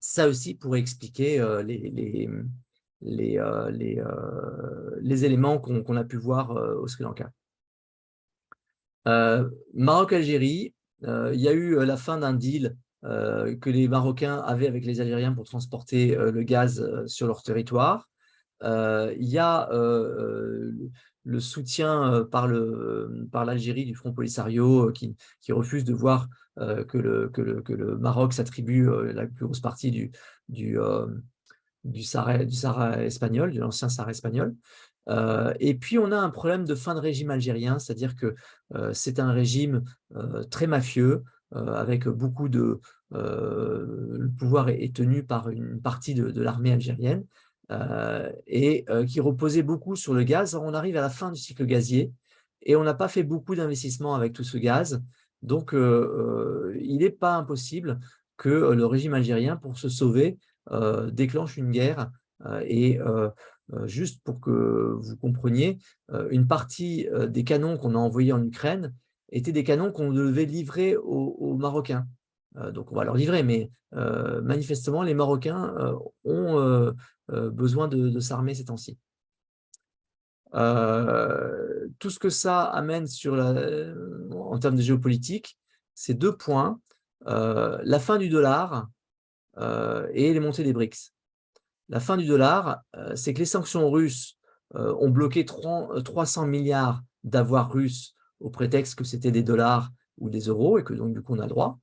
ça aussi pourrait expliquer les éléments qu'on a pu voir au Sri Lanka. Maroc-Algérie, il y a eu la fin d'un deal que les Marocains avaient avec les Algériens pour transporter le gaz sur leur territoire. Il y a le soutien par l'Algérie du Front Polisario qui refuse de voir que le Maroc s'attribue la plus grosse partie du Sahara espagnol, de l'ancien Sahara espagnol. Et puis, on a un problème de fin de régime algérien, c'est-à-dire que c'est un régime très mafieux, avec beaucoup de… le pouvoir est tenu par une partie de l'armée algérienne et qui reposait beaucoup sur le gaz. Alors, on arrive à la fin du cycle gazier et on n'a pas fait beaucoup d'investissements avec tout ce gaz. Donc, il n'est pas impossible que le régime algérien, pour se sauver, déclenche une guerre et juste pour que vous compreniez, une partie des canons qu'on a envoyés en Ukraine étaient des canons qu'on devait livrer aux Marocains. Donc on va leur livrer, mais manifestement, les Marocains ont besoin de s'armer ces temps-ci. Tout ce que ça amène en termes de géopolitique, c'est 2 points. La fin du dollar et les montées des BRICS. La fin du dollar, c'est que les sanctions russes ont bloqué 300 milliards d'avoirs russes au prétexte que c'était des dollars ou des euros et que donc du coup on a le droit.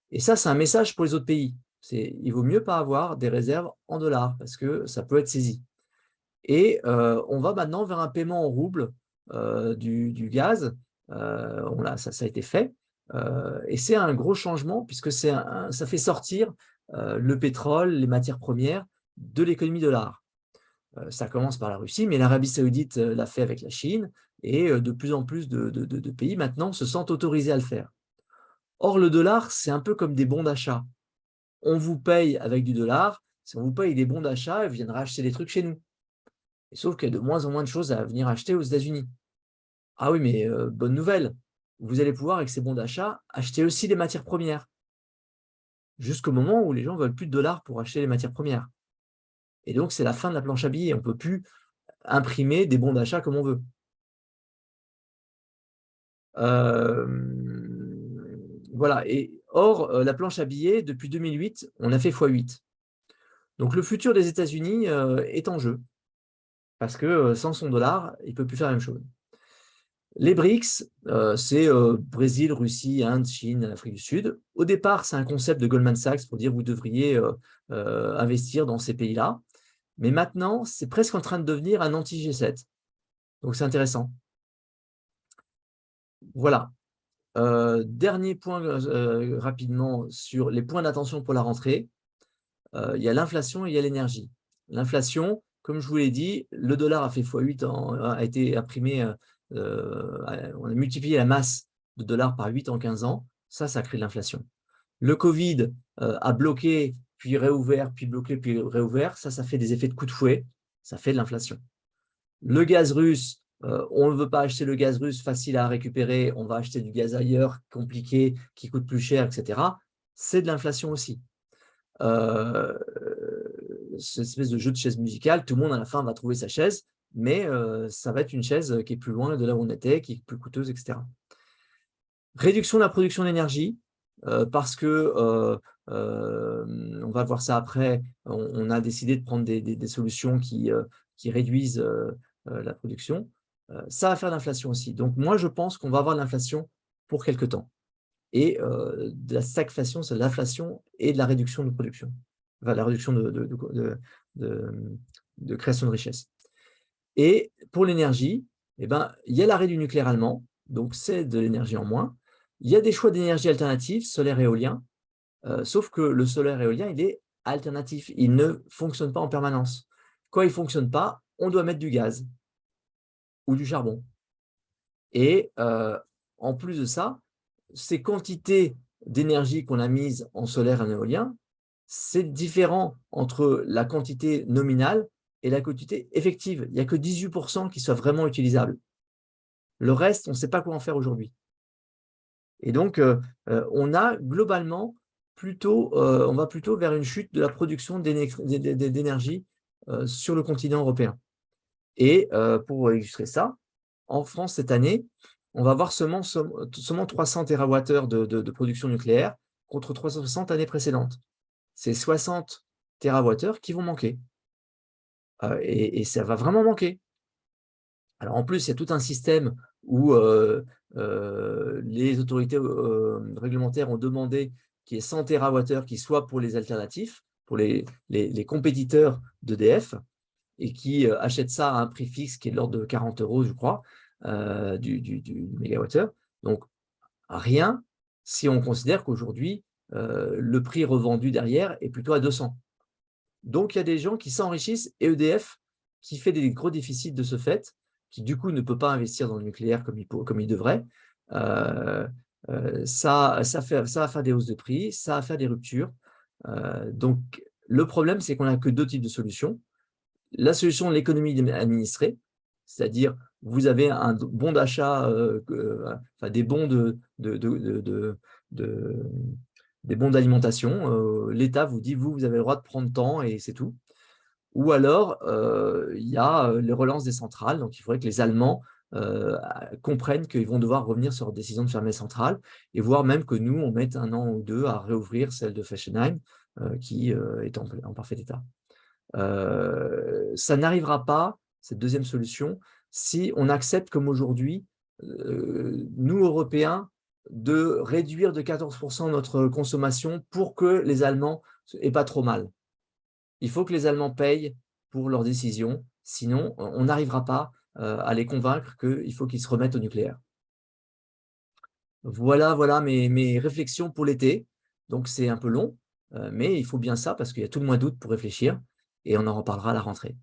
Et ça, c'est un message pour les autres pays. Il vaut mieux pas avoir des réserves en dollars parce que ça peut être saisi. Et on va maintenant vers un paiement en roubles du gaz. Ça a été fait. Et c'est un gros changement puisque ça fait sortir le pétrole, les matières premières de l'économie dollar. Ça commence par la Russie, mais l'Arabie Saoudite l'a fait avec la Chine et de plus en plus de pays maintenant se sentent autorisés à le faire. Or, le dollar, c'est un peu comme des bons d'achat. On vous paye avec du dollar. Si on vous paye des bons d'achat, ils viendront acheter des trucs chez nous. Et sauf qu'il y a de moins en moins de choses à venir acheter aux États-Unis. Ah oui, mais bonne nouvelle, vous allez pouvoir, avec ces bons d'achat, acheter aussi des matières premières. Jusqu'au moment où les gens ne veulent plus de dollars pour acheter les matières premières. Et donc, c'est la fin de la planche à billets. On ne peut plus imprimer des bons d'achat comme on veut. Voilà. Et or, la planche à billets, depuis 2008, on a fait x8. Donc, le futur des États-Unis est en jeu. Parce que sans son dollar, il ne peut plus faire la même chose. Les BRICS, c'est Brésil, Russie, Inde, Chine, Afrique du Sud. Au départ, c'est un concept de Goldman Sachs pour dire vous devriez investir dans ces pays-là. Mais maintenant, c'est presque en train de devenir un anti-G7. Donc, c'est intéressant. Voilà. Dernier point rapidement sur les points d'attention pour la rentrée. Il y a l'inflation et il y a l'énergie. L'inflation, comme je vous l'ai dit, le dollar a fait x8, a été imprimé, on a multiplié la masse de dollars par 8 en 15 ans. Ça crée de l'inflation. Le Covid a bloqué, puis réouvert, puis bloqué, puis réouvert. Ça fait des effets de coup de fouet. Ça fait de l'inflation. Le gaz russe, on ne veut pas acheter le gaz russe facile à récupérer, on va acheter du gaz ailleurs, compliqué, qui coûte plus cher, etc. C'est de l'inflation aussi. Cette espèce de jeu de chaise musicale, tout le monde à la fin va trouver sa chaise, mais ça va être une chaise qui est plus loin de là où on était, qui est plus coûteuse, etc. Réduction de la production d'énergie, parce que, on va voir ça après, on a décidé de prendre des solutions qui réduisent la production. Ça va faire de l'inflation aussi. Donc moi, je pense qu'on va avoir de l'inflation pour quelque temps. Et de la stagflation, c'est de l'inflation et de la réduction de production. Enfin, la réduction de création de richesse. Et pour l'énergie, eh ben, il y a l'arrêt du nucléaire allemand, donc c'est de l'énergie en moins. Il y a des choix d'énergie alternatives, solaire et éolien, sauf que le solaire et éolien, il est alternatif, il ne fonctionne pas en permanence. Quand il ne fonctionne pas, on doit mettre du gaz ou du charbon. Et en plus de ça, ces quantités d'énergie qu'on a mises en solaire et en éolien, c'est différent entre la quantité nominale et la quantité effective. Il n'y a que 18% qui soit vraiment utilisable. Le reste, on ne sait pas quoi en faire aujourd'hui. Et donc, on a globalement on va plutôt vers une chute de la production d'énergie sur le continent européen. Et pour illustrer ça, en France, cette année, on va avoir seulement 300 TWh de production nucléaire contre 360 années précédentes. C'est 60 TWh qui vont manquer. Et ça va vraiment manquer. Alors en plus, il y a tout un système où les autorités réglementaires ont demandé qu'il y ait 100 TWh qui soient pour les alternatifs, pour les compétiteurs d'EDF, et qui achètent ça à un prix fixe qui est de l'ordre de 40 €, je crois, du mégawattheure. Donc, rien si on considère qu'aujourd'hui, le prix revendu derrière est plutôt à 200. Donc, il y a des gens qui s'enrichissent et EDF qui fait des gros déficits de ce fait, qui du coup ne peut pas investir dans le nucléaire comme il devrait. Ça va faire des hausses de prix, ça va faire des ruptures. Donc, le problème, c'est qu'on n'a que deux types de solutions. La solution de l'économie administrée, c'est-à-dire vous avez un bon d'achat, enfin des bons des bons d'alimentation. L'État vous dit, vous avez le droit de prendre tant et c'est tout. Ou alors, il y a les relances des centrales. Donc, il faudrait que les Allemands comprennent qu'ils vont devoir revenir sur leur décision de fermer les centrales et voire même que nous, on mette 1 an ou 2 à réouvrir celle de Fessenheim, qui est en parfait état. Ça n'arrivera pas, cette deuxième solution, si on accepte comme aujourd'hui, nous Européens, de réduire de 14% notre consommation pour que les Allemands aient pas trop mal. Il faut que les Allemands payent pour leurs décisions, sinon on n'arrivera pas à les convaincre qu'il faut qu'ils se remettent au nucléaire. Voilà mes réflexions pour l'été. Donc c'est un peu long, mais il faut bien ça parce qu'il y a tout le mois d'août pour réfléchir et on en reparlera à la rentrée.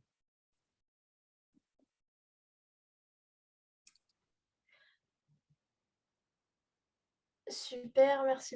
Super, merci beaucoup.